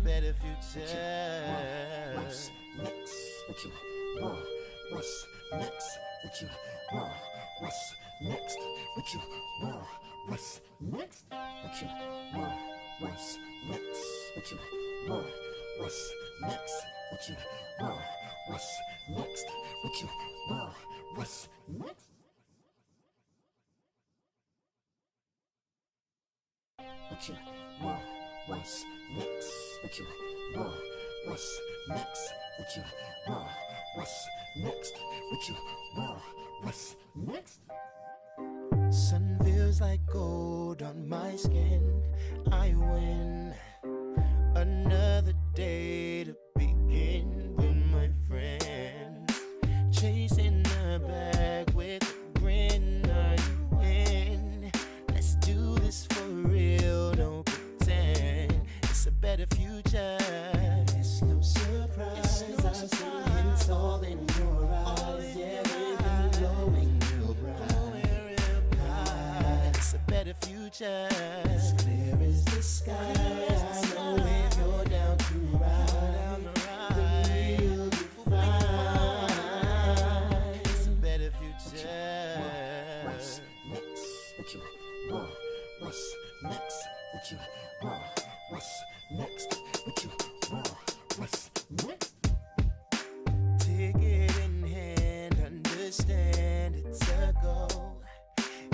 better future. What's next? What you want? What's next? What you want? What's next? What you want? What's next? What you want? What's next? What you want? What's next? What you want? What's next? What you want? What's next? What you want? What's next? What you want? What's next? What you want? What's next? What you want? What's next? Sun feels like gold on my skin. I win. Another day to begin with my friends. Chasing the bag with a grin. Are you in? Let's do this for real. Don't pretend it's a better future. It's no surprise. I'm seeing it's all in your eyes. Yeah, baby, glowing real bright. It's a better future. As clear as the sky. I know if you're down to ride, then you'll be fine. It's a better future. What's next? What you want? What's next? What you want? What's next? What you want? What's next? Take it in hand, understand it's a go.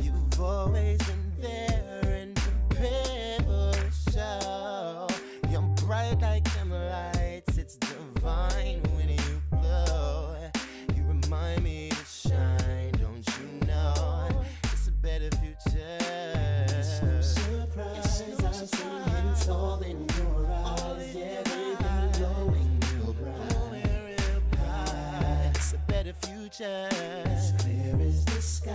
You've always been there and prepared for the show. You're bright like them lights, it's divine when you glow. You remind me to shine, don't you know? It's a better future. It's no surprise. I'm seeing it's all in your eyes. Yeah, baby, glowing real bright. It's a better future. As clear as the sky. I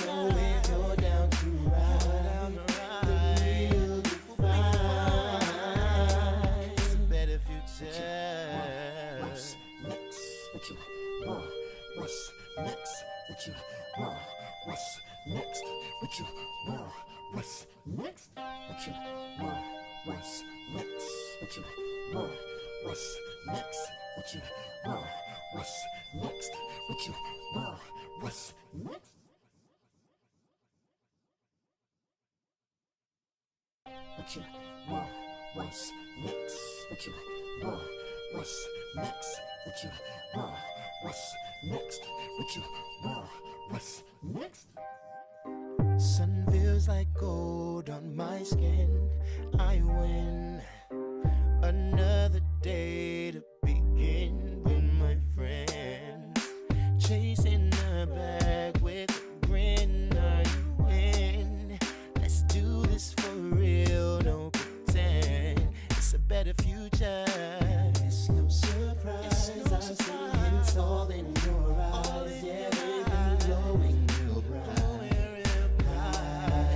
know if you're down to ride, then you'll be fine. It's a better future. What's next? What you want? What's next? What you want? What's next? What you want? What's next? What you want? What's next? What you want? What's next? What you want? What's next? What you want? What's next? What you want? What's next? What you want? What's next? What you want? What's next? What you want? What's next? Sun feels like gold on my skin. I win. Another day to begin with my friends. Chasing the bag with a grin. Are you in? Let's do this for real. Don't pretend it's a better future. It's no surprise. I'm seeing it's all in your eyes. Yeah, baby, glowing real bright.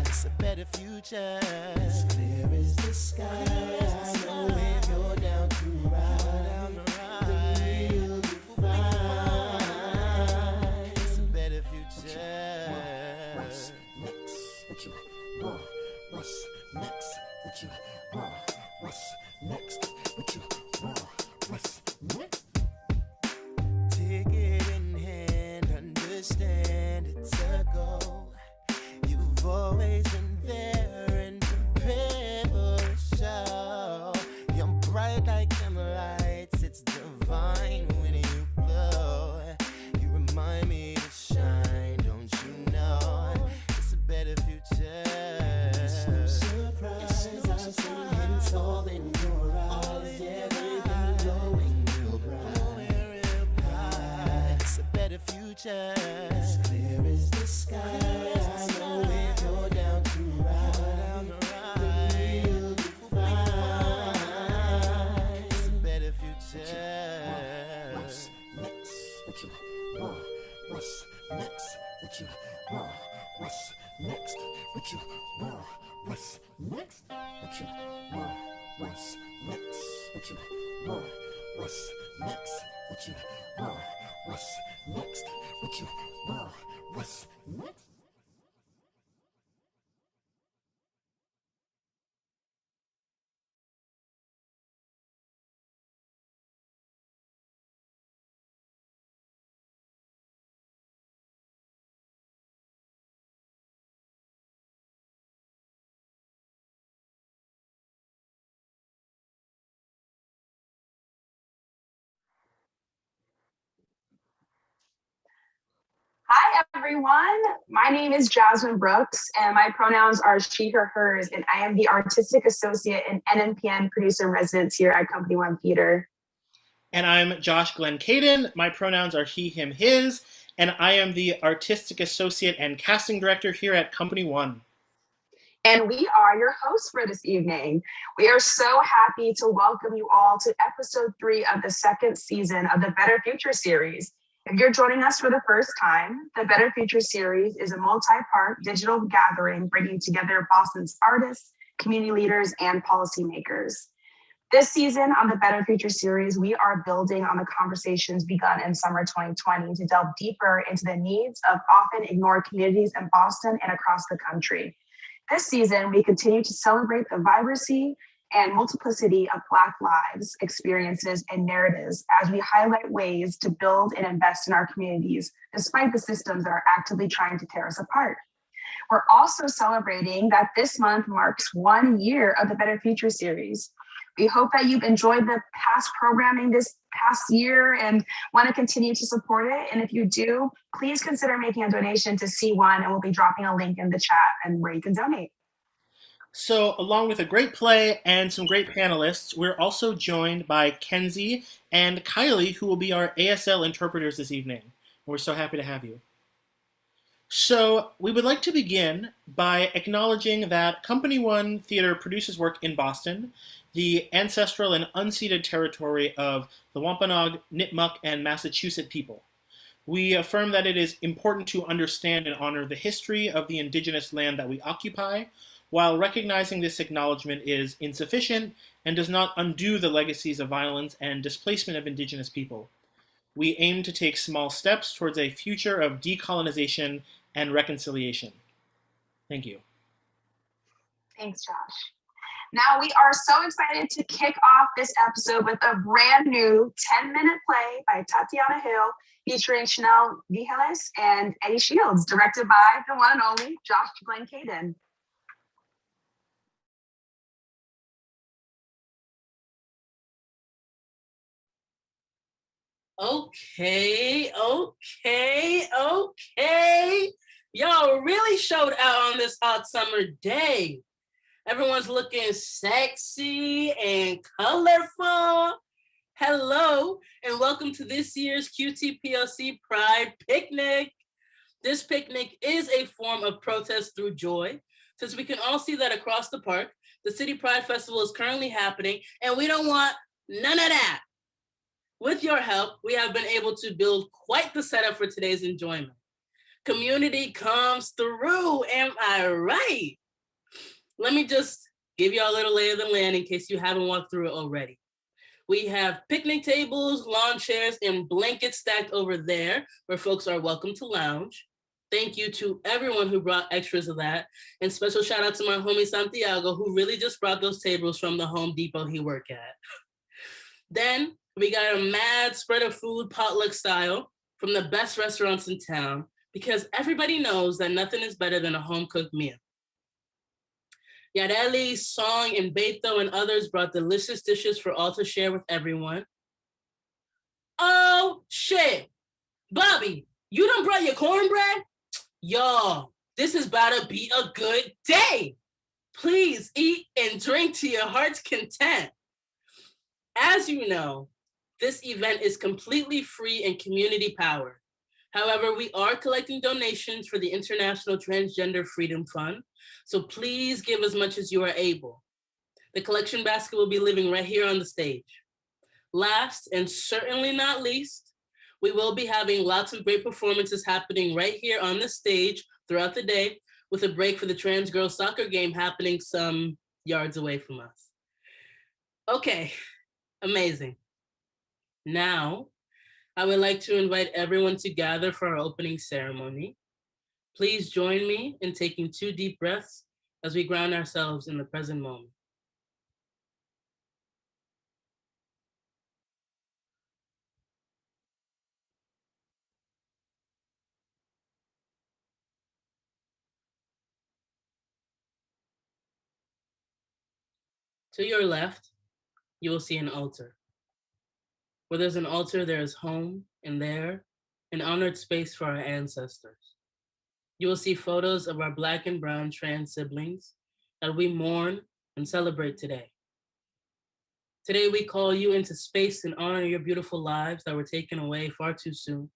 It's a better future. As clear as the sky. I know if you're down to ride, then you'll be fine. It's a better future. What's next? What you want? What's next? What you want? What's next? What you want? What's next? Take it in hand, understand it's a go. You've always been there and prepared for the show. You're bright like them lights, it's divine when you glow. You remind me to shine, don't you know? It's a better future. It's no surprise. I'm seeing it's all in your eyes. Yeah, baby, glowing real bright. It's a better future. As clear as the sky. I know if you're down to ride, then you'll be fine. It's a better future. What's next? What you want? What's next? What you want? What's next? What you want? What's next? What you want? What's next? What you want? What's next? What you want? What's next? What you want? What's next? everyone. My name is Jasmine Brooks, and my pronouns are she, her, hers, and I am the Artistic Associate and NNPN Producer in Residence here at Company One Theater. And I'm Josh Glenn Caden. My pronouns are he, him, his, and I am the Artistic Associate and Casting Director here at Company One. And we are your hosts for this evening. We are so happy to welcome you all to episode 3 of the second season of the Better Future series. If you're joining us for the first time, the Better Future series is a multi-part digital gathering bringing together Boston's artists, community leaders, and policymakers. This season on the Better Future series, we are building on the conversations begun in summer 2020 to delve deeper into the needs of often ignored communities in Boston and across the country. This season, we continue to celebrate the vibrancy and multiplicity of Black lives, experiences, and narratives as we highlight ways to build and invest in our communities, despite the systems that are actively trying to tear us apart. We're also celebrating that this month marks 1 year of the Better Future series. We hope that you've enjoyed the past programming this past year and want to continue to support it. And if you do, please consider making a donation to C1, and we'll be dropping a link in the chat and where you can donate. So, along with a great play and some great panelists, we're also joined by Kenzie and Kylie, who will be our ASL interpreters this evening. We're so happy to have you. So, we would like to begin by acknowledging that Company One Theater produces work in Boston, the ancestral and unceded territory of the Wampanoag, Nipmuc, and Massachusetts people. We affirm that it is important to understand and honor the history of the indigenous land that we occupy, while recognizing this acknowledgement is insufficient and does not undo the legacies of violence and displacement of indigenous people. We aim to take small steps towards a future of decolonization and reconciliation. Thank you. Thanks, Josh. Now we are so excited to kick off this episode with a brand new 10-minute play by Tatiana Hill featuring Chanel Vigeles and Eddie Shields, directed by the one and only Josh Glenn Caden. Okay. Y'all really showed out on this hot summer day. Everyone's looking sexy and colorful. Hello, and welcome to this year's QTPLC Pride Picnic. This picnic is a form of protest through joy, since we can all see that across the park, the City Pride Festival is currently happening, and we don't want none of that. With your help, we have been able to build quite the setup for today's enjoyment. Community comes through, am I right? Let me just give you a little lay of the land in case you haven't walked through it already. We have picnic tables, lawn chairs, and blankets stacked over there where folks are welcome to lounge. Thank you to everyone who brought extras of that. And special shout out to my homie Santiago, who really just brought those tables from the Home Depot he worked at. Then we got a mad spread of food potluck style from the best restaurants in town, because everybody knows that nothing is better than a home-cooked meal. Yareli, Song, and Beto and others brought delicious dishes for all to share with everyone. Oh, shit. Bobby, you done brought your cornbread? Y'all, this is about to be a good day. Please eat and drink to your heart's content. As you know, this event is completely free and community powered. However, we are collecting donations for the International Transgender Freedom Fund, so please give as much as you are able. The collection basket will be living right here on the stage. Last and certainly not least, we will be having lots of great performances happening right here on the stage throughout the day, with a break for the trans girls soccer game happening some yards away from us. Okay, amazing. Now, I would like to invite everyone to gather for our opening ceremony. Please join me in taking 2 deep breaths as we ground ourselves in the present moment. To your left, you will see an altar. Where there's an altar, there is home, and there, an honored space for our ancestors. You will see photos of our Black and brown trans siblings that we mourn and celebrate today. Today, we call you into space and honor your beautiful lives that were taken away far too soon.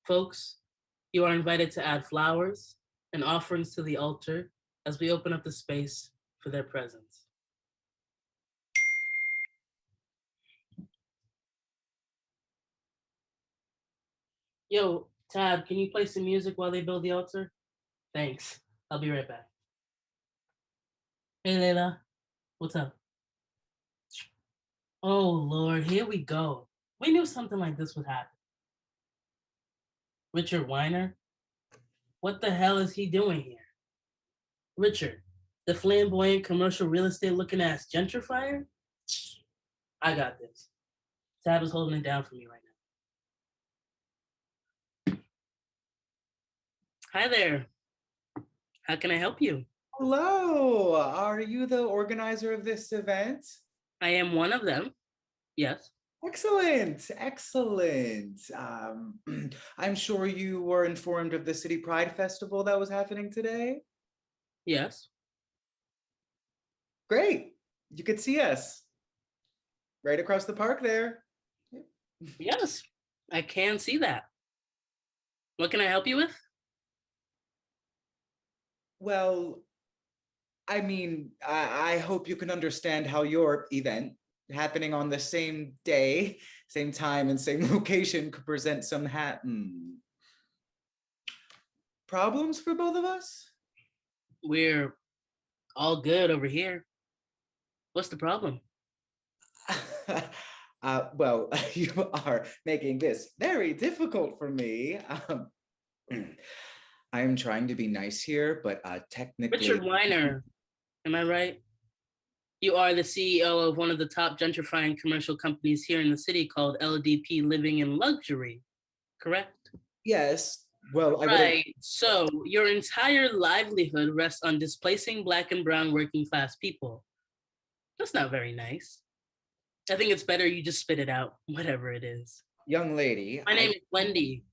Folks, you are invited to add flowers and offerings to the altar as we open up the space for their presence. Yo, Tab, can you play some music while they build the altar? Thanks. I'll be right back. Hey, Layla. What's up? Oh, Lord, here we go. We knew something like this would happen. Richard Weiner? What the hell is he doing here? Richard, the flamboyant commercial real estate looking ass gentrifier? I got this. Tab is holding it down for me right now. Hi there. How can I help you? Hello, are you the organizer of this event? I am one of them. Yes. Excellent, excellent. I'm sure you were informed of the City Pride Festival that was happening today. Yes. Great, you could see us right across the park there. Yes, I can see that. What can I help you with? Well, I mean, I hope you can understand how your event happening on the same day, same time, and same location could present some problems for both of us. We're all good over here. What's the problem? Well, you are making this very difficult for me. I am trying to be nice here, but technically... Richard Weiner, am I right? You are the CEO of one of the top gentrifying commercial companies here in the city called LDP Living in Luxury, correct? Yes, well, I Right, so your entire livelihood rests on displacing Black and brown working class people. That's not very nice. I think it's better you just spit it out, whatever it is. Young lady. My name is Wendy.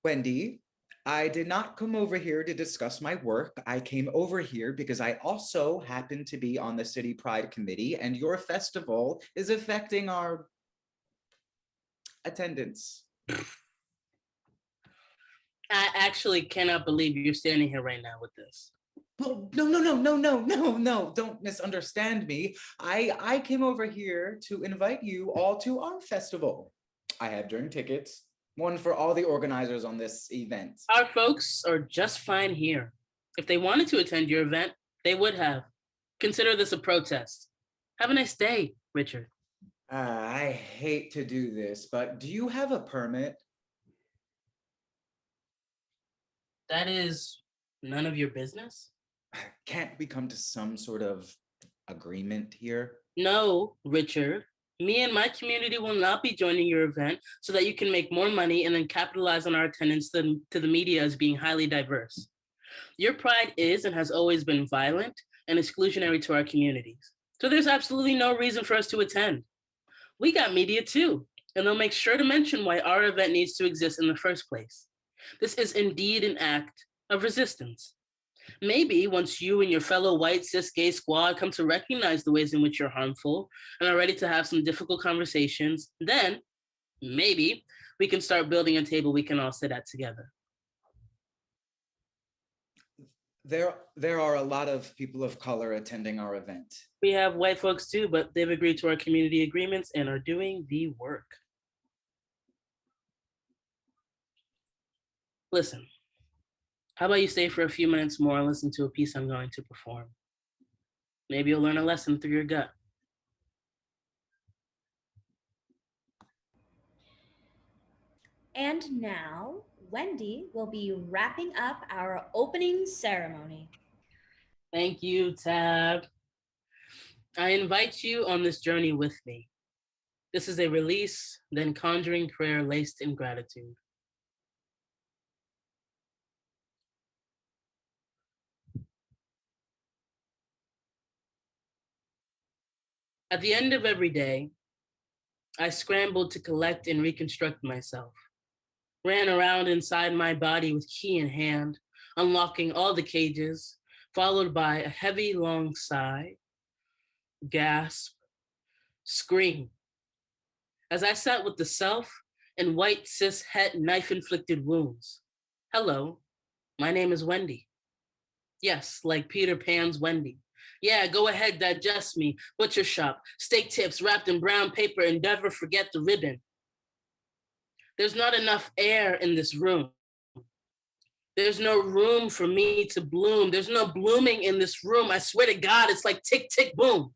Wendy, I did not come over here to discuss my work. I came over here because I also happen to be on the City Pride Committee, and your festival is affecting our attendance. I actually cannot believe you're standing here right now with this. Oh, no, don't misunderstand me. I came over here to invite you all to our festival. I have drink tickets, one for all the organizers on this event. Our folks are just fine here. If they wanted to attend your event, they would have. Consider this a protest. Have a nice day, Richard. I hate to do this, but do you have a permit? That is none of your business? Can't we come to some sort of agreement here? No, Richard. Me and my community will not be joining your event so that you can make more money and then capitalize on our attendance to the media as being highly diverse. Your pride is and has always been violent and exclusionary to our communities. So there's absolutely no reason for us to attend. We got media too, and they'll make sure to mention why our event needs to exist in the first place. This is indeed an act of resistance. Maybe once you and your fellow white cis gay squad come to recognize the ways in which you're harmful and are ready to have some difficult conversations, then maybe we can start building a table we can all sit at together. There are a lot of people of color attending our event. We have white folks too, but they've agreed to our community agreements and are doing the work. Listen, how about you stay for a few minutes more and listen to a piece I'm going to perform? Maybe you'll learn a lesson through your gut. And now, Wendy will be wrapping up our opening ceremony. Thank you, Tab. I invite you on this journey with me. This is a release, then conjuring prayer laced in gratitude. At the end of every day, I scrambled to collect and reconstruct myself. ran around inside my body with key in hand, unlocking all the cages, followed by a heavy, long sigh, gasp, scream. As I sat with the self and white cis het knife-inflicted wounds. Hello, my name is Wendy. Yes, like Peter Pan's Wendy. Yeah, go ahead, digest me. Butcher shop, steak tips wrapped in brown paper, and never forget the ribbon. There's not enough air in this room. There's no room for me to bloom. There's no blooming in this room. I swear to God, it's like tick, tick, boom.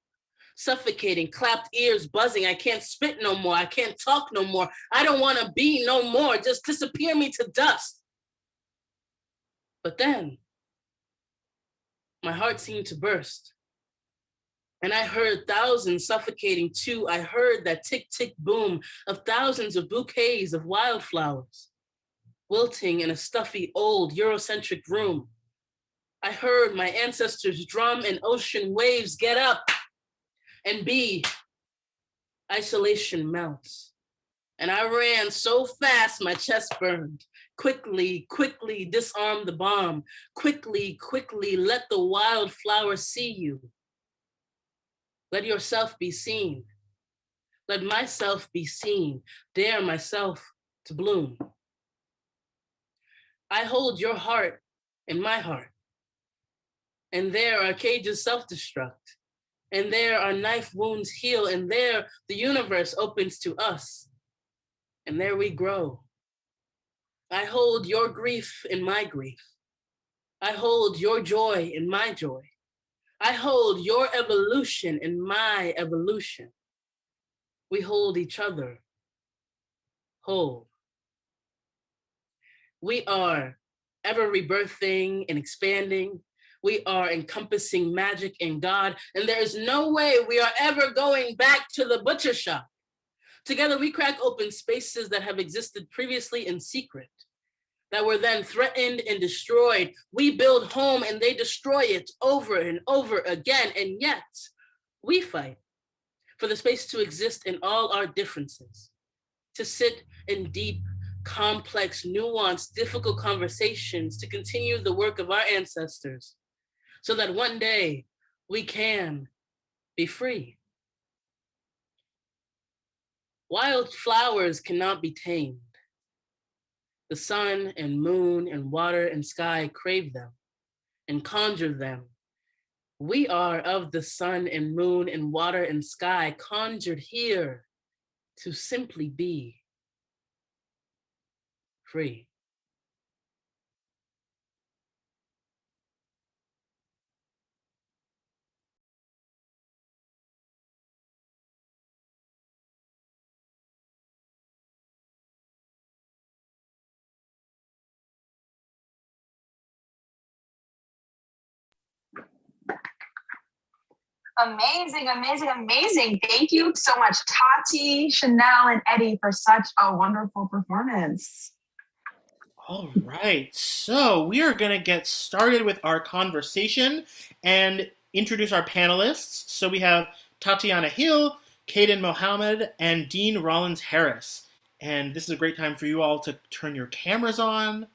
Suffocating, clapped ears buzzing. I can't spit no more. I can't talk no more. I don't want to be no more. Just disappear me to dust. But then, my heart seemed to burst. And I heard thousands suffocating too. I heard that tick, tick, boom of thousands of bouquets of wildflowers, wilting in a stuffy, old, Eurocentric room. I heard my ancestors drum and ocean waves get up and be. Isolation melts. And I ran so fast, my chest burned. Quickly, quickly disarm the bomb. Quickly, quickly let the wildflower see you. Let yourself be seen. Let myself be seen. Dare myself to bloom. I hold your heart in my heart. And there our cages self-destruct. And there our knife wounds heal. And there the universe opens to us. And there we grow. I hold your grief in my grief. I hold your joy in my joy. I hold your evolution in my evolution. We hold each other whole. We are ever rebirthing and expanding. We are encompassing magic in God, and there is no way we are ever going back to the butcher shop. Together, we crack open spaces that have existed previously in secret, that were then threatened and destroyed. We build home and they destroy it over and over again. And yet we fight for the space to exist in all our differences, to sit in deep, complex, nuanced, difficult conversations, to continue the work of our ancestors so that one day we can be free. Wild flowers cannot be tamed. The sun and moon and water and sky crave them and conjure them. We are of the sun and moon and water and sky, conjured here to simply be free. Amazing, amazing, amazing. Thank you so much, Tati, Chanel, and Eddie, for such a wonderful performance. All right, so we are going to get started with our conversation and introduce our panelists. So we have Tatiana Hill, Kaden Mohammed, and Dean Rollins Harris. And this is a great time for you all to turn your cameras on.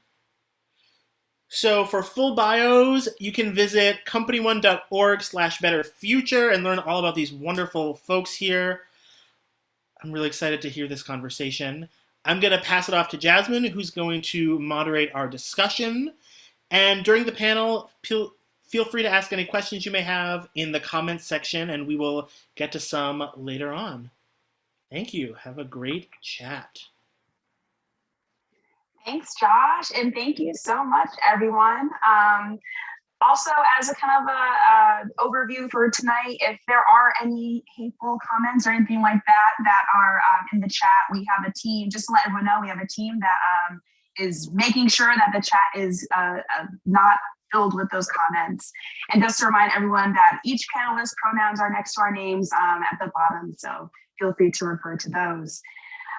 So for full bios, you can visit companyone.org/betterfuture and learn all about these wonderful folks here. I'm really excited to hear this conversation. I'm going to pass it off to Jasmine, who's going to moderate our discussion. And during the panel, feel free to ask any questions you may have in the comments section, and we will get to some later on. Thank you. Have a great chat. Thanks, Josh, and thank you so much, everyone. Also, as a kind of a overview for tonight, if there are any hateful comments or anything like that are in the chat, we have a team. Just to let everyone know, we have a team that is making sure that the chat is not filled with those comments. And just to remind everyone that each panelist pronouns are next to our names at the bottom, so feel free to refer to those.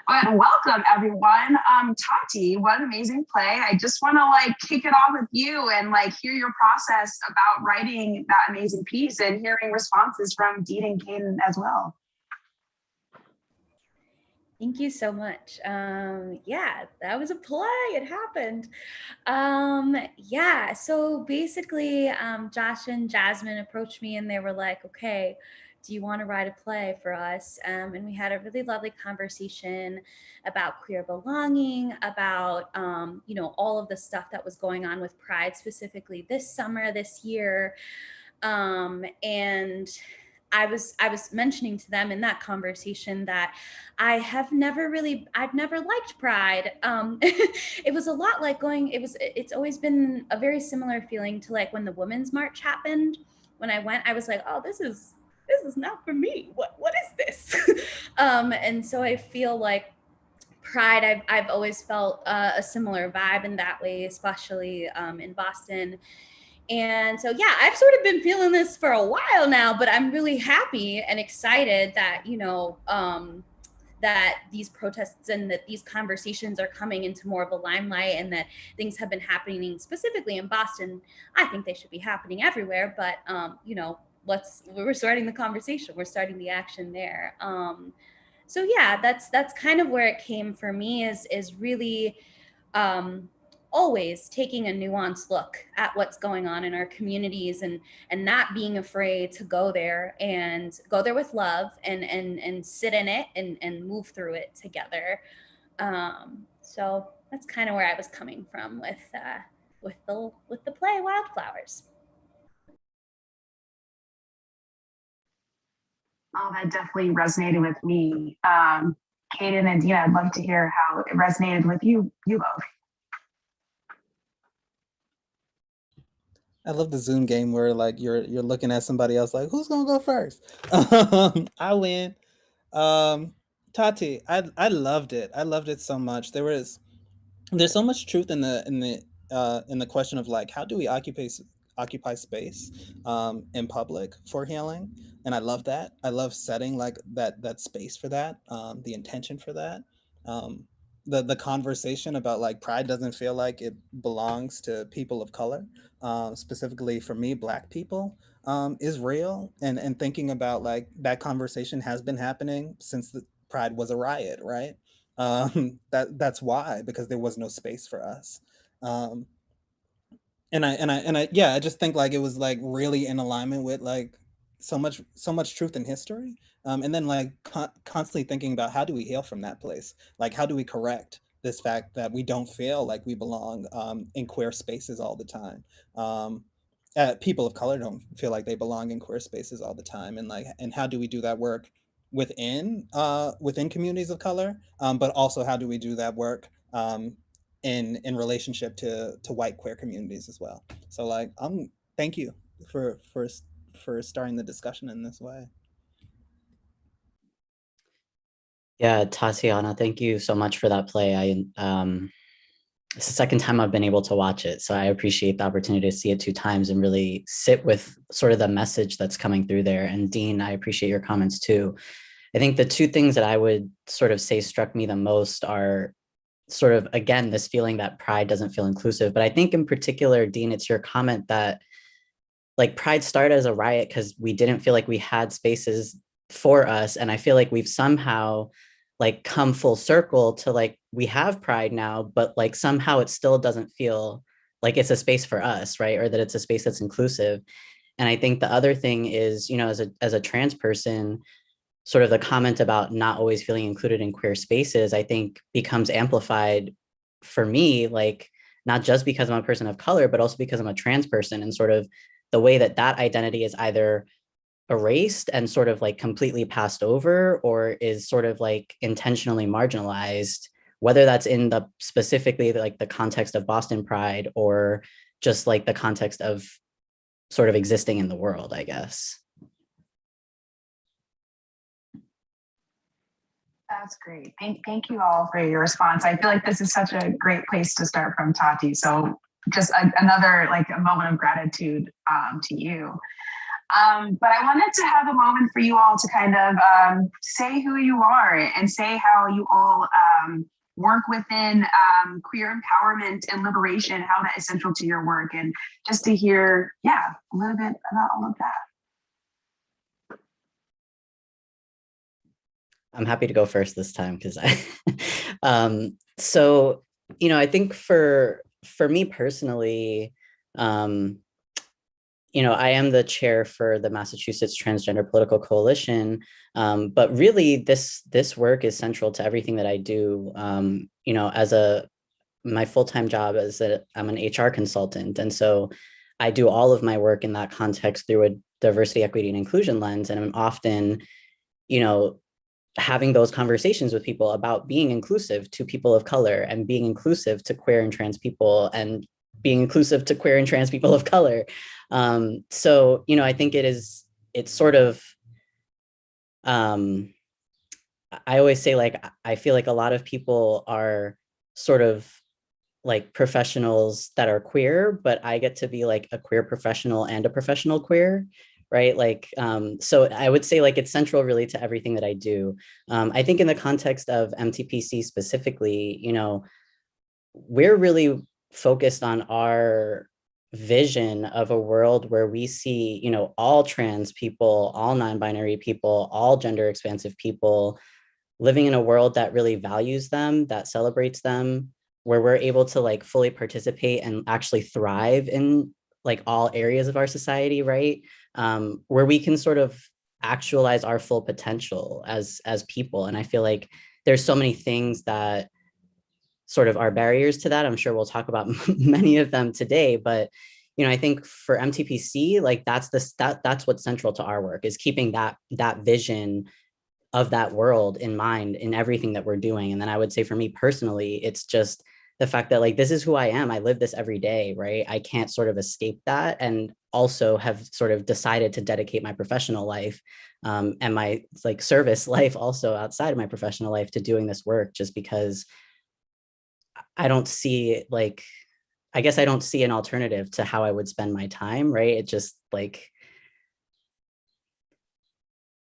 But welcome, everyone. Tati, what an amazing play. I just want to kick it off with you and hear your process about writing that amazing piece and hearing responses from Dean and Kaden as well. Thank you so much. Yeah, that was a play. It happened. Yeah, so basically, Josh and Jasmine approached me and they were like, okay, do you want to write a play for us? And we had a really lovely conversation about queer belonging, about, all of the stuff that was going on with Pride specifically this summer, this year. And I was mentioning to them in that conversation that I've never liked Pride. It was a lot like it's always been a very similar feeling to like when the Women's March happened. When I went, I was like, oh, this is not for me. What is this? And so I feel like Pride, I've always felt a similar vibe in that way, especially in Boston. And so, yeah, I've sort of been feeling this for a while now, but I'm really happy and excited that, that these protests and that these conversations are coming into more of a limelight and that things have been happening specifically in Boston. I think they should be happening everywhere, but, we're starting the conversation. We're starting the action there. So yeah, that's kind of where it came for me is really, um, always taking a nuanced look at what's going on in our communities and not being afraid to go there and go there with love and sit in it and move through it together. So that's kind of where I was coming from with the play Wildflowers. Oh, that definitely resonated with me. Kaden and Dina, I'd love to hear how it resonated with you both. I love the Zoom game where like you're looking at somebody else like who's gonna go first? I win. Tati, I loved it. I loved it so much. There's so much truth in the question of like how do we occupy space in public for healing, and I love that. I love setting like that space for that, the intention for that. Um, the conversation about like pride doesn't feel like it belongs to people of color, specifically for me, Black people, is real, and thinking about like that conversation has been happening since the Pride was a riot, right? That's why, because there was no space for us. Um, and I yeah, I just think like it was like really in alignment with like so much truth in history. And then like constantly thinking about how do we heal from that place? Like how do we correct this fact that we don't feel like we belong in queer spaces all the time? People of color don't feel like they belong in queer spaces all the time, and how do we do that work within communities of color, but also how do we do that work in relationship to white queer communities as well? So like thank you for starting the discussion in this way. Yeah, Tatiana, thank you so much for that play. It's the second time I've been able to watch it, so I appreciate the opportunity to see it 2 times and really sit with sort of the message that's coming through there. And Dean, I appreciate your comments too. I think the two things that I would sort of say struck me the most are sort of, again, this feeling that Pride doesn't feel inclusive. But I think in particular, Dean, it's your comment that like Pride started as a riot because we didn't feel like we had spaces for us. And I feel like we've somehow like come full circle to like, we have Pride now, but like somehow it still doesn't feel like it's a space for us, right? Or that it's a space that's inclusive. And I think the other thing is, as a trans person, sort of the comment about not always feeling included in queer spaces, I think becomes amplified for me, like not just because I'm a person of color, but also because I'm a trans person, and sort of the way that that identity is either erased and sort of like completely passed over, or is sort of like intentionally marginalized, whether that's in the specifically like the context of Boston Pride or just like the context of sort of existing in the world, I guess. That's great. Thank you all for your response. I feel like this is such a great place to start from, Tati. So just another like a moment of gratitude to you. But I wanted to have a moment for you all to kind of say who you are and say how you all work within queer empowerment and liberation, how that is central to your work, and just to hear, a little bit about all of that. I'm happy to go first this time because so I think for me personally, um, I am the chair for the Massachusetts Transgender Political Coalition, but really this work is central to everything that I do. As my full-time job I'm an HR consultant, and so I do all of my work in that context through a diversity, equity, and inclusion lens, and I'm often, having those conversations with people about being inclusive to people of color and being inclusive to queer and trans people and being inclusive to queer and trans people of color. So, I think it's sort of, I always say, like, I feel like a lot of people are sort of like professionals that are queer, but I get to be like a queer professional and a professional queer, right? Like, so I would say like it's central really to everything that I do. I think in the context of MTPC specifically, we're really focused on our vision of a world where we see, all trans people, all non-binary people, all gender expansive people living in a world that really values them, that celebrates them, where we're able to like fully participate and actually thrive in like all areas of our society, right? Where we can sort of actualize our full potential as people. And I feel like there's so many things that sort of are barriers to that. I'm sure we'll talk about many of them today, but I think for MTPC, like that's what's central to our work, is keeping that vision of that world in mind in everything that we're doing. And then I would say for me personally, it's just the fact that like, this is who I am. I live this every day, right? I can't sort of escape that, and also have sort of decided to dedicate my professional life and my like service life also outside of my professional life to doing this work, just because I don't see like, I guess I don't see an alternative to how I would spend my time, right? It just like,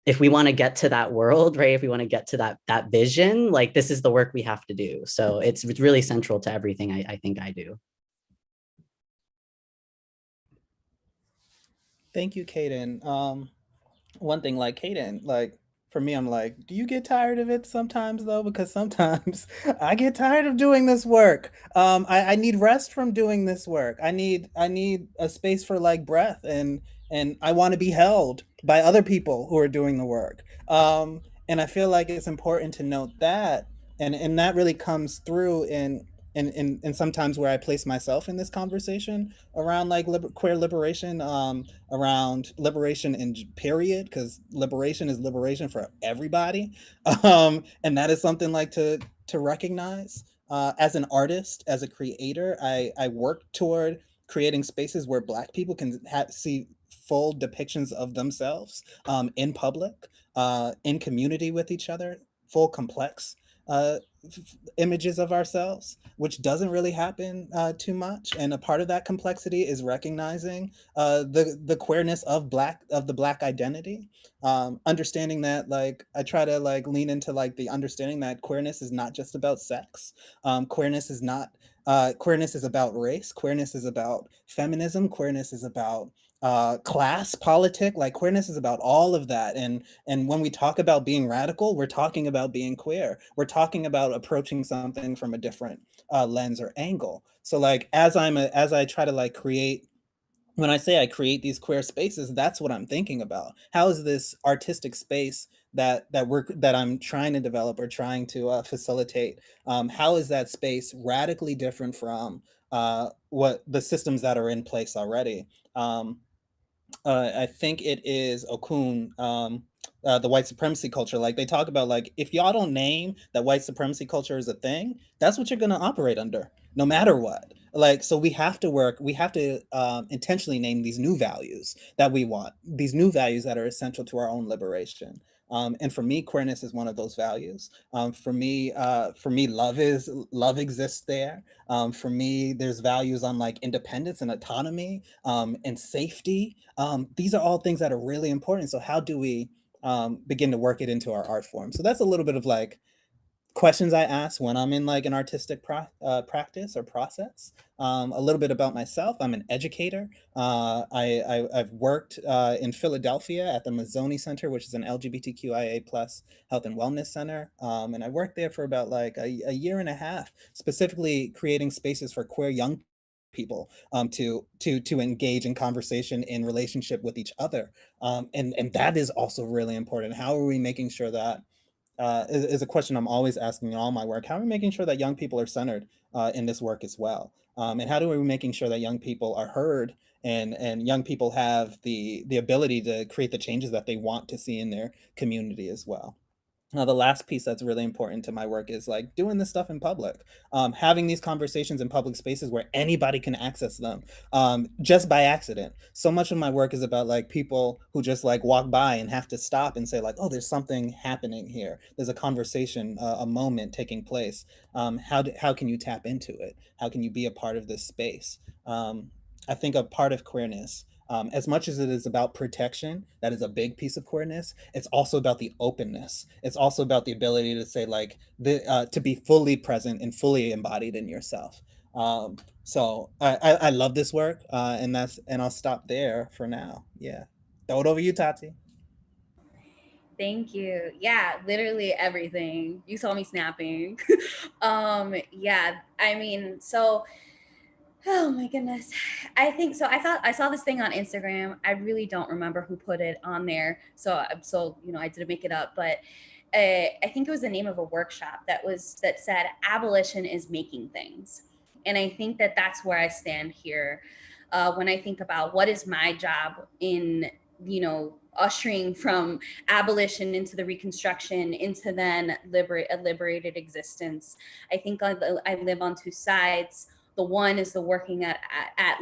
if we want to get to that world, right? If we want to get to that vision, like this is the work we have to do. So it's really central to everything I think I do. Thank you, Kaden. One thing, like Kaden, like for me, I'm like, do you get tired of it sometimes though? Because sometimes I get tired of doing this work. I need rest from doing this work. I need a space for like breath, and I want to be held by other people who are doing the work. And I feel like it's important to note that, and that really comes through in sometimes where I place myself in this conversation around like queer liberation, around liberation in period, because liberation is liberation for everybody. And that is something like to recognize. As an artist, as a creator, I work toward creating spaces where Black people can see full depictions of themselves, in public, in community with each other, full complex images of ourselves, which doesn't really happen too much. And a part of that complexity is recognizing the queerness of the Black identity, understanding that, like, I try to like lean into like the understanding that queerness is not just about sex. Queerness is not queerness is about race. Queerness is about feminism. Queerness is about class, politic. Like, queerness is about all of that. And when we talk about being radical, we're talking about being queer. We're talking about approaching something from a different lens or angle. So like, as I try to like create, when I say I create these queer spaces, that's what I'm thinking about. How is this artistic space that I'm trying to develop or trying to facilitate? How is that space radically different from what the systems that are in place already? I think it is Okun, the white supremacy culture. Like, they talk about, like, if y'all don't name that white supremacy culture is a thing, that's what you're going to operate under, no matter what. Like, so we have to intentionally name these new values that we want, these new values that are essential to our own liberation. And for me, queerness is one of those values. For me, love exists there. For me, there's values on like independence and autonomy, and safety. These are all things that are really important. So how do we begin to work it into our art form? So that's a little bit of like questions I ask when I'm in like an artistic practice or process. A little bit about myself. I'm an educator. I've worked in Philadelphia at the Mazzoni Center, which is an LGBTQIA plus health and wellness center. And I worked there for about like a year and a half, specifically creating spaces for queer young people to engage in conversation in relationship with each other. And that is also really important. How are we making sure that is a question I'm always asking in all my work. How are we making sure that young people are centered in this work as well? And how do we making sure that young people are heard and young people have the ability to create the changes that they want to see in their community as well? Now, the last piece that's really important to my work is like doing this stuff in public, having these conversations in public spaces where anybody can access them just by accident. So much of my work is about like people who just like walk by and have to stop and say like, oh, there's something happening here. There's a conversation, a moment taking place. How can you tap into it? How can you be a part of this space? I think a part of queerness, as much as it is about protection, that is a big piece of queerness. It's also about the openness. It's also about the ability to say like to be fully present and fully embodied in yourself. So I love this work, and I'll stop there for now. Yeah, throw it over you, Tati. Thank you. Yeah, literally everything. You saw me snapping. Yeah, I mean, so oh my goodness. I think so. I saw this thing on Instagram. I really don't remember who put it on there. So I didn't make it up, but I think it was the name of a workshop that said abolition is making things. And I think that that's where I stand here when I think about what is my job in ushering from abolition into the reconstruction into then a liberated existence. I think I live on two sides. The one is the working at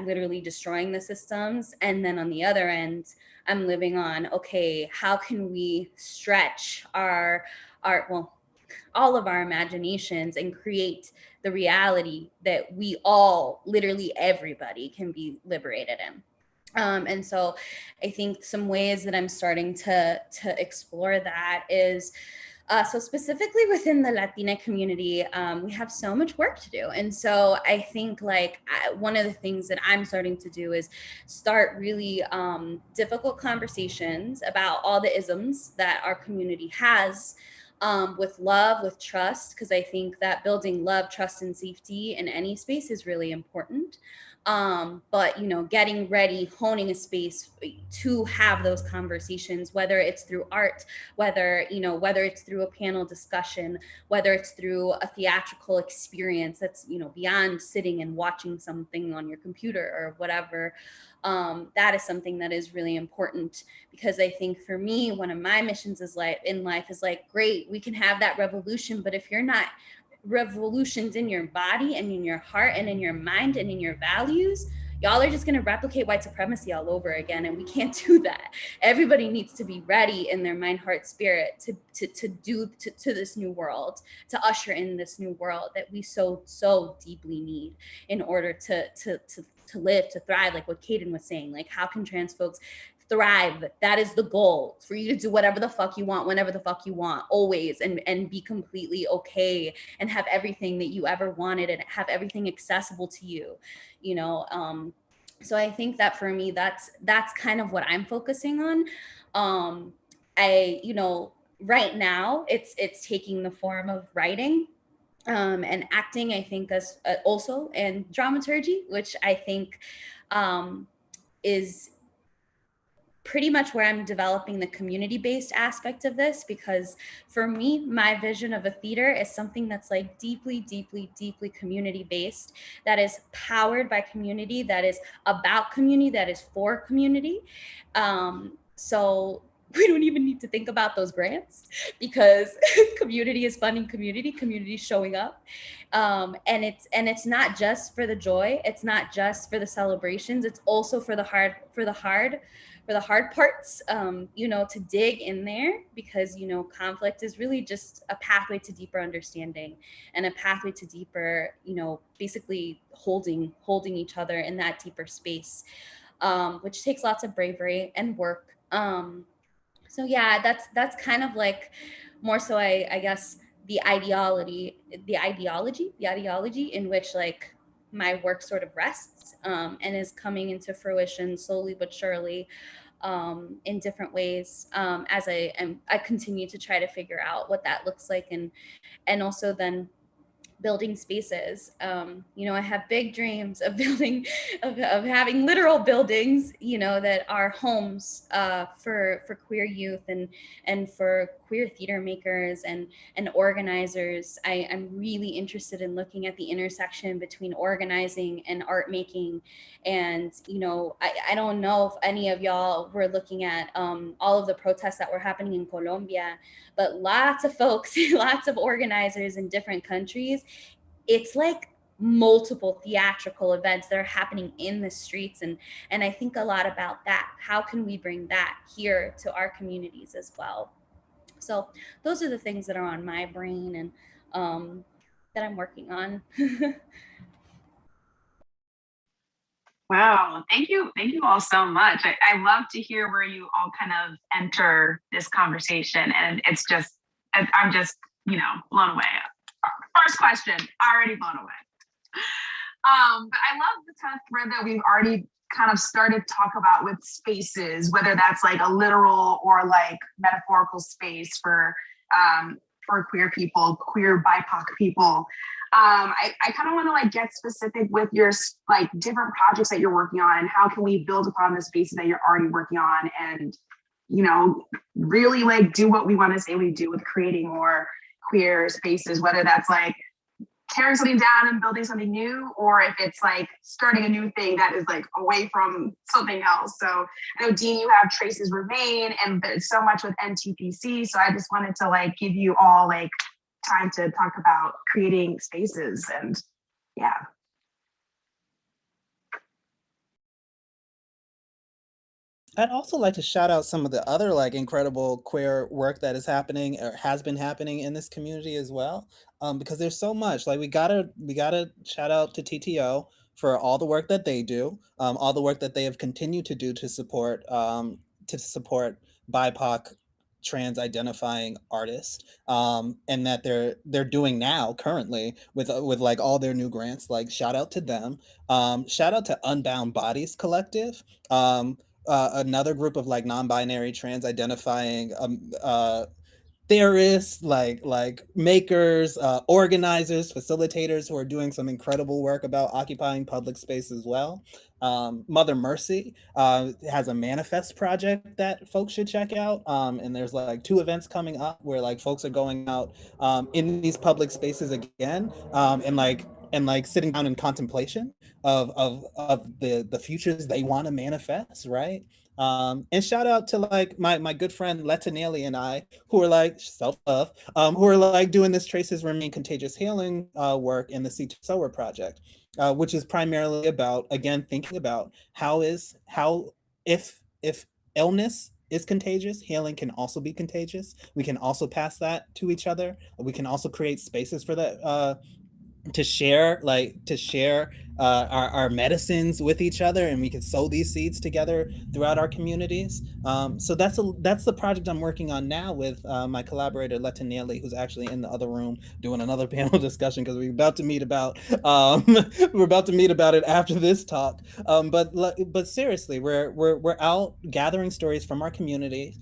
literally destroying the systems, and then on the other end I'm living on, okay, how can we stretch all of our imaginations and create the reality that we all, literally everybody, can be liberated in. And so I think some ways that I'm starting to explore that is so specifically within the Latina community, we have so much work to do. And so I think one of the things that I'm starting to do is start really difficult conversations about all the isms that our community has, with love, with trust, because I think that building love, trust, and safety in any space is really important. But getting ready, honing a space to have those conversations, whether it's through art, whether it's through a panel discussion, whether it's through a theatrical experience that's beyond sitting and watching something on your computer or whatever. That is something that is really important, because I think for me, one of my missions in life is like, great, we can have that revolution, but if you're not revolutions in your body and in your heart and in your mind and in your values, y'all are just going to replicate white supremacy all over again, and we can't do that. Everybody needs to be ready in their mind, heart, spirit to this new world, to usher in this new world that we so deeply need in order to live, to thrive. Like what Kaden was saying, like how can trans folks thrive? That is the goal, for you to do whatever the fuck you want, whenever the fuck you want, always, and be completely okay, and have everything that you ever wanted, and have everything accessible to you, so I think that for me, that's kind of what I'm focusing on. Right now it's taking the form of writing, and acting, I think, as also, and dramaturgy, which I think is pretty much where I'm developing the community-based aspect of this, because for me, my vision of a theater is something that's like deeply community-based, that is powered by community, that is about community, that is for community. So we don't even need to think about those grants, because community is funding community is showing up. And it's not just for the joy, it's not just for the celebrations, it's also for the hard parts, to dig in there, because conflict is really just a pathway to deeper understanding, and a pathway to deeper, basically holding each other in that deeper space, which takes lots of bravery and work. So yeah, that's kind of like more so, I guess, the ideology in which like my work sort of rests, and is coming into fruition slowly but surely, in different ways, as I continue to try to figure out what that looks like, and also then building spaces. I have big dreams of building, of having literal buildings, that are homes, for queer youth and for queer theater makers and organizers. I'm really interested in looking at the intersection between organizing and art making. And, I don't know if any of y'all were looking at all of the protests that were happening in Colombia, but lots of folks, lots of organizers in different countries, it's like multiple theatrical events that are happening in the streets, and I think a lot about that. How can we bring that here to our communities as well? So those are the things that are on my brain, and that I'm working on. Wow, thank you all so much. I love to hear where you all kind of enter this conversation, and I'm just blown away. First question, already blown away. But I love the kind of thread that we've already kind of started to talk about with spaces, whether that's like a literal or like metaphorical space for queer people, queer BIPOC people. I kind of want to like get specific with your like different projects that you're working on, and how can we build upon the spaces that you're already working on, and really like do what we want to say we do with creating more queer spaces, whether that's like tearing something down and building something new, or if it's like starting a new thing that is like away from something else. So I know, Dean, you have Traces Remain, and there's so much with NTPC. So I just wanted to like give you all like time to talk about creating spaces, and yeah. I'd also like to shout out some of the other like incredible queer work that is happening or has been happening in this community as well, because there's so much. Like we gotta shout out to TTO for all the work that they do, all the work that they have continued to do to support BIPOC trans identifying artists, and that they're doing now currently with like all their new grants. Like shout out to them. Shout out to Unbound Bodies Collective. Another group of like non-binary trans identifying theorists, like makers, organizers, facilitators who are doing some incredible work about occupying public space as well. Mother Mercy has a manifest project that folks should check out, and there's like 2 events coming up where like folks are going out in these public spaces again, and like sitting down in contemplation of the futures they want to manifest, right? And shout out to like my good friend Letta Neely and I, who are like self-love, who are like doing this Traces Remain Contagious Healing work in the Sea to Sower project, which is primarily about, again, thinking about how if illness is contagious, healing can also be contagious. We can also pass that to each other. We can also create spaces for that, to share our medicines with each other, and we can sow these seeds together throughout our communities. So that's the project I'm working on now with my collaborator Letta Neely, who's actually in the other room doing another panel discussion, because we're about to meet about it after this talk. But seriously, we're out gathering stories from our community.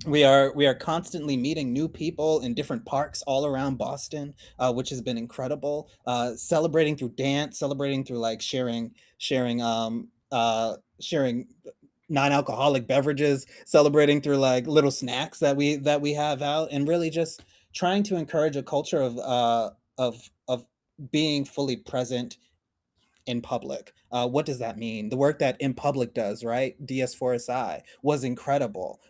We are constantly meeting new people in different parks all around Boston, which has been incredible. Celebrating through dance, celebrating through like sharing non-alcoholic beverages, celebrating through like little snacks that we have out, and really just trying to encourage a culture of being fully present in public. What does that mean? The work that In Public does, right? DS4SI was incredible.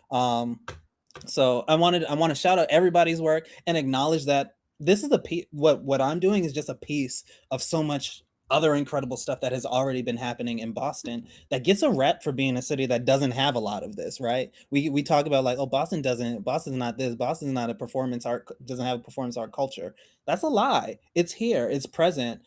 So I want to shout out everybody's work and acknowledge that this is what I'm doing is just a piece of so much other incredible stuff that has already been happening in Boston that gets a rep for being a city that doesn't have a lot of this, right? We talk about like, oh, Boston's not this, Boston's not doesn't have a performance art culture. That's a lie. It's here, it's present.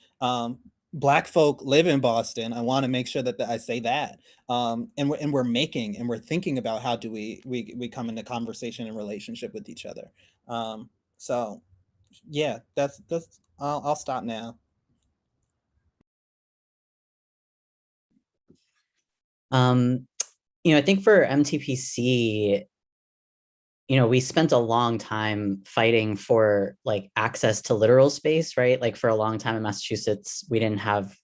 Black folk live in Boston. I want to make sure that I say that. And we're thinking about how do we come into conversation and relationship with each other. So yeah, that's I'll stop now. Um, I think for MTPC, we spent a long time fighting for like access to literal space, right? Like for a long time in Massachusetts, we didn't have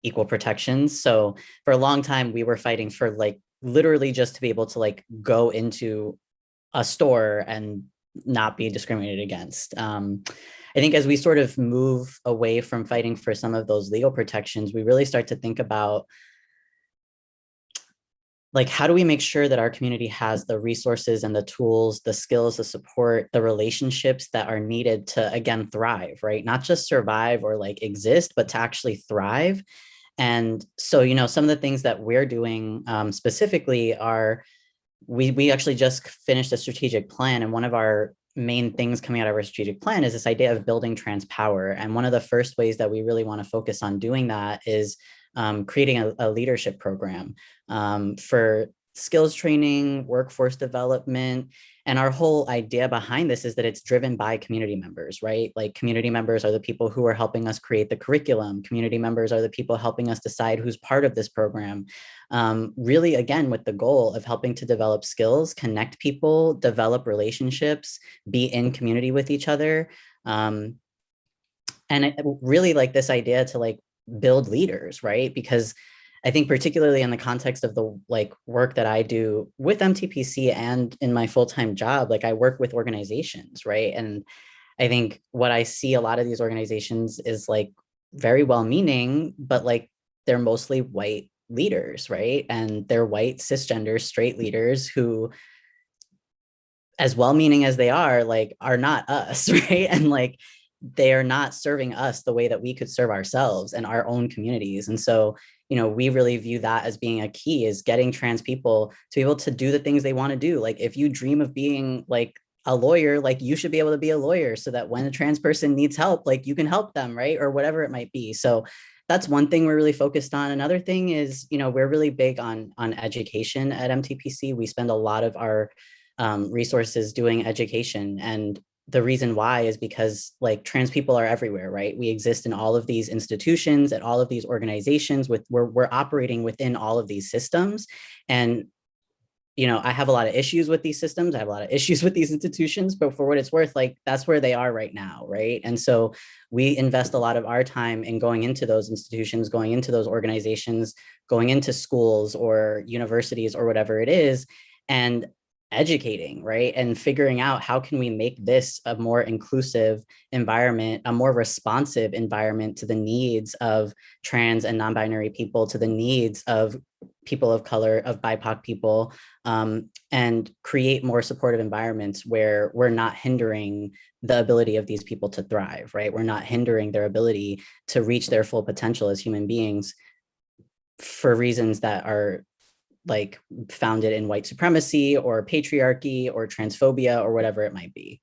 equal protections. So for a long time, we were fighting for like literally just to be able to like go into a store and not be discriminated against. I think as we sort of move away from fighting for some of those legal protections, we really start to think about like, how do we make sure that our community has the resources and the tools, the skills, the support, the relationships that are needed to, again, thrive, right? Not just survive or like exist, but to actually thrive. And so, some of the things that we're doing specifically are we actually just finished a strategic plan, and one of our main things coming out of our strategic plan is this idea of building trans power. And one of the first ways that we really want to focus on doing that is creating a leadership program for skills training, workforce development. And our whole idea behind this is that it's driven by community members, right? Like community members are the people who are helping us create the curriculum. Community members are the people helping us decide who's part of this program. Really, again, with the goal of helping to develop skills, connect people, develop relationships, be in community with each other. And really like this idea to like build leaders, right? Because I think particularly in the context of the like work that I do with MTPC and in my full-time job, like I work with organizations, right? And I think what I see a lot of these organizations is like very well-meaning, but like they're mostly white leaders, right? And they're white, cisgender, straight leaders who, as well-meaning as they are, like are not us, right? And like they are not serving us the way that we could serve ourselves and our own communities. And so, we really view that as being a key, is getting trans people to be able to do the things they want to do. Like if you dream of being like a lawyer, like you should be able to be a lawyer so that when a trans person needs help, like you can help them, right? Or whatever it might be. So that's one thing we're really focused on. Another thing is, we're really big on education at MTPC. We spend a lot of our resources doing education, and the reason why is because like trans people are everywhere, right? We exist in all of these institutions, at all of these organizations, we're operating within all of these systems. And I have a lot of issues with these systems. I have a lot of issues with these institutions, but for what it's worth, like that's where they are right now, right? And so we invest a lot of our time in going into those institutions, going into those organizations, going into schools or universities or whatever it is, and educating, right? And figuring out how can we make this a more inclusive environment, a more responsive environment to the needs of trans and non-binary people, to the needs of people of color, of BIPOC people, and create more supportive environments where we're not hindering the ability of these people to thrive, right? We're not hindering their ability to reach their full potential as human beings for reasons that are like founded in white supremacy or patriarchy or transphobia or whatever it might be.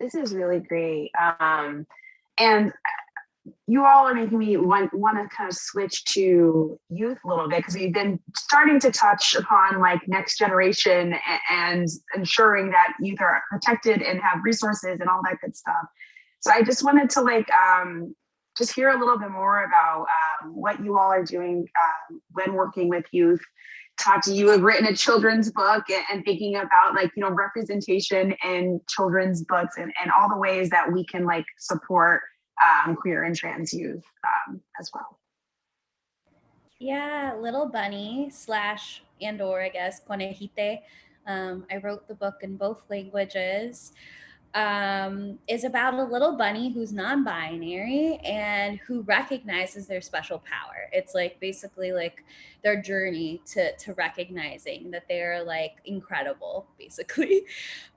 This is really great. And you all are making me want to kind of switch to youth a little bit, because we've been starting to touch upon like next generation and ensuring that youth are protected and have resources and all that good stuff. So I just wanted to like just hear a little bit more about what you all are doing when working with youth. Tati, you have written a children's book and thinking about like, representation in children's books and all the ways that we can like support queer and trans youth as well. Yeah, Little Bunny / and/or I guess Conejite. I wrote the book in both languages. Is about a little bunny who's non-binary and who recognizes their special power. It's like basically like their journey to recognizing that they're like incredible, basically.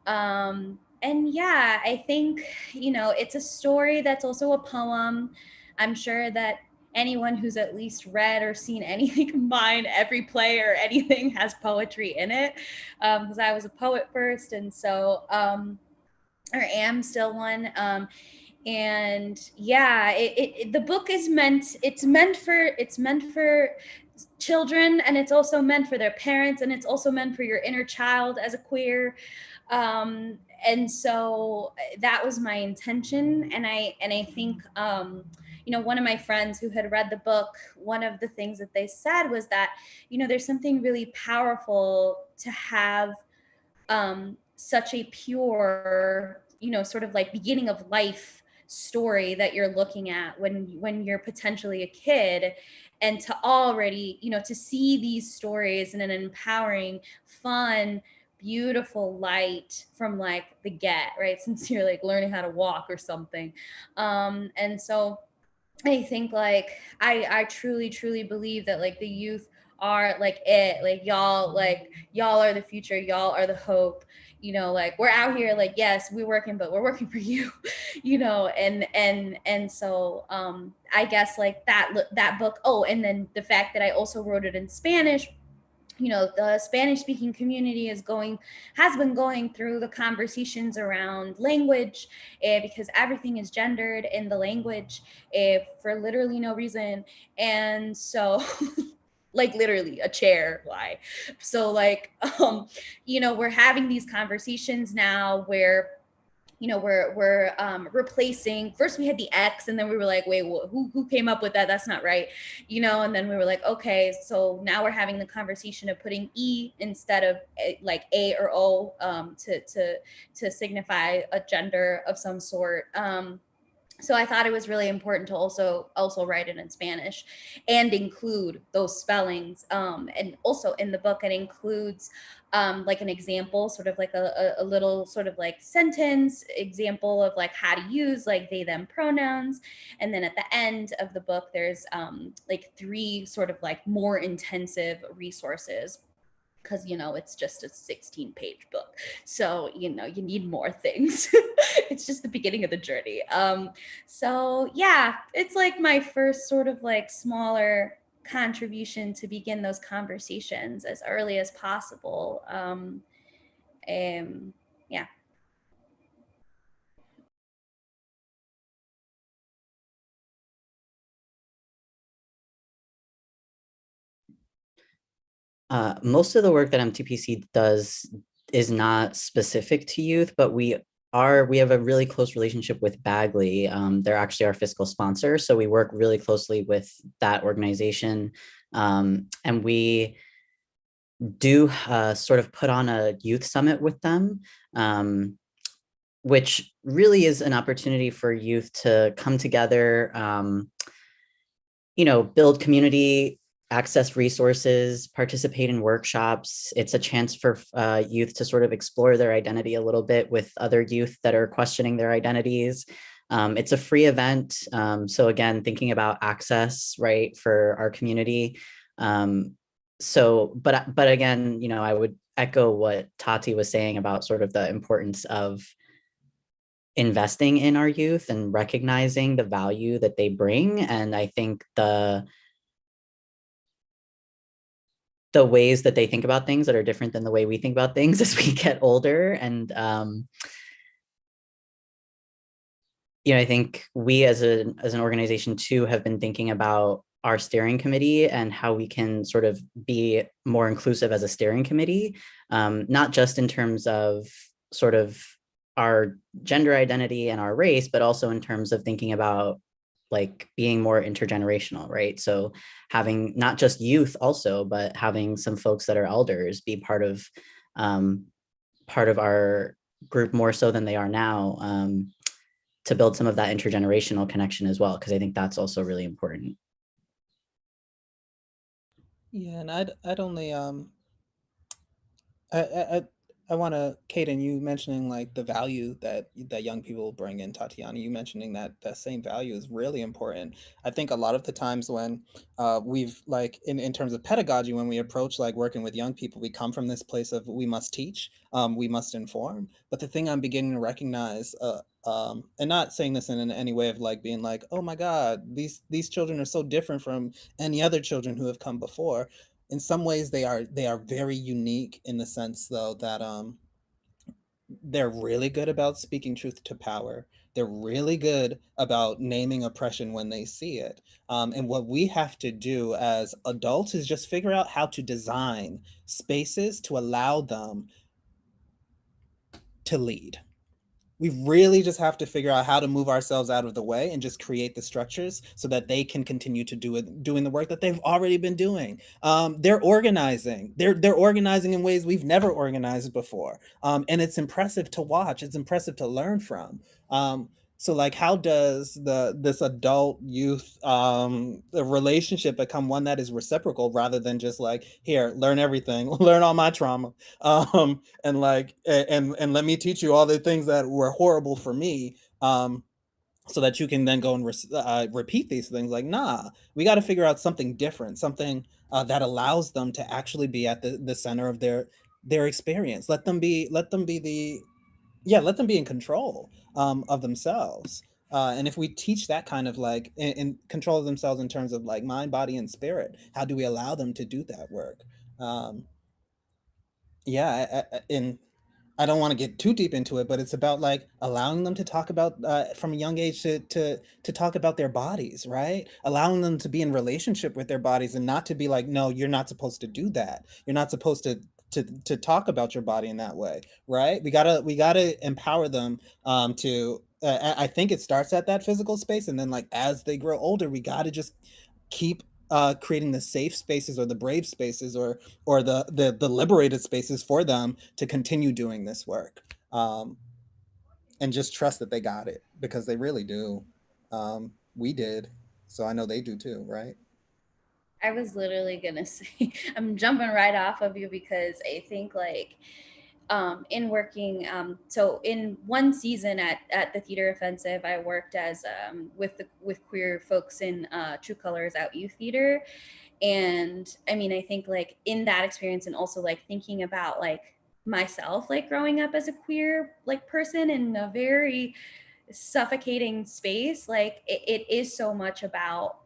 And yeah, I think, it's a story that's also a poem. I'm sure that anyone who's at least read or seen anything of mine, every play or anything has poetry in it, because I was a poet first, and so or am still one. And yeah, the book is meant for children, and it's also meant for their parents, and it's also meant for your inner child as a queer. And so that was my intention. And I think, one of my friends who had read the book, one of the things that they said was that, there's something really powerful to have such a pure, sort of like beginning of life story that you're looking at when you're potentially a kid, and to already, to see these stories in an empowering, fun, beautiful light from like the get, right? Since you're like learning how to walk or something. And so I think like I truly, truly believe that like the youth are like y'all are the future, y'all are the hope. Like we're out here, like, yes, we're working, but we're working for you. And so I guess like that book. Oh, and then the fact that I also wrote it in Spanish. The Spanish speaking community has been going through the conversations around language, because everything is gendered in the language, for literally no reason. And so like literally a chair, why? So like, we're having these conversations now where we're replacing. First we had the X, and then we were like, wait, who came up with that? That's not right. And then we were like, okay, so now we're having the conversation of putting E instead of like A or O, to signify a gender of some sort. So I thought it was really important to also write it in Spanish and include those spellings. And also in the book, it includes like an example, sort of like a little sort of like sentence example of like how to use like they, them pronouns. And then at the end of the book, there's like 3 sort of like more intensive resources, because it's just a 16-page book, so you need more things. It's just the beginning of the journey. So yeah, it's like my first sort of like smaller contribution to begin those conversations as early as possible. Yeah. Most of the work that MTPC does is not specific to youth, but we have a really close relationship with Bagley. They're actually our fiscal sponsor, so we work really closely with that organization. And we do sort of put on a youth summit with them, which really is an opportunity for youth to come together, build community, access resources, participate in workshops. It's a chance for youth to sort of explore their identity a little bit with other youth that are questioning their identities. It's a free event. So again, thinking about access, right, for our community. But again, I would echo what Tati was saying about sort of the importance of investing in our youth and recognizing the value that they bring. And I think the ways that they think about things that are different than the way we think about things as we get older. And, I think we as an organization too have been thinking about our steering committee and how we can sort of be more inclusive as a steering committee, not just in terms of sort of our gender identity and our race, but also in terms of thinking about like being more intergenerational, right? So having not just youth also, but having some folks that are elders be part of our group more so than they are now, to build some of that intergenerational connection as well, because I think that's also really important. Yeah, and I'd only I want to, Kaden, you mentioning like the value that young people bring in, Tatiana, you mentioning that same value is really important. I think a lot of the times when we've like in terms of pedagogy, when we approach like working with young people, we come from this place of we must teach, we must inform. But the thing I'm beginning to recognize, and not saying this in any way of like being like, oh my God, these children are so different from any other children who have come before. In some ways they are very unique in the sense though that they're really good about speaking truth to power. They're really good about naming oppression when they see it. And what we have to do as adults is just figure out how to design spaces to allow them to lead. We really just have to figure out how to move ourselves out of the way and just create the structures so that they can continue to doing the work that they've already been doing. They're organizing. They're organizing in ways we've never organized before, and it's impressive to watch. It's impressive to learn from. So, like, how does this adult youth the relationship become one that is reciprocal rather than just like, here, learn everything, learn all my trauma, and like and let me teach you all the things that were horrible for me, so that you can then go and repeat these things. Like, nah, we got to figure out something different, something that allows them to actually be at the center of their experience. Let them be the yeah, let them be in control of themselves. And if we teach that kind of like in control of themselves in terms of like mind, body, and spirit, how do we allow them to do that work? Um, yeah, and I don't want to get too deep into it, but it's about like allowing them to talk about from a young age to talk about their bodies, right? Allowing them to be in relationship with their bodies and not to be like, no, you're not supposed to do that. You're not supposed to talk about your body in that way, right? We gotta empower them to. I think it starts at that physical space, and then like as they grow older, we gotta just keep creating the safe spaces or the brave spaces or the liberated spaces for them to continue doing this work, and just trust that they got it because they really do. We did, so I know they do too, right? I was literally gonna say, I'm jumping right off of you because I think like in working, so in one season at the Theater Offensive, I worked as with queer folks in True Colors Out Youth Theater. And I mean, I think like in that experience and also like thinking about like myself, like growing up as a queer like person in a very suffocating space, like it is so much about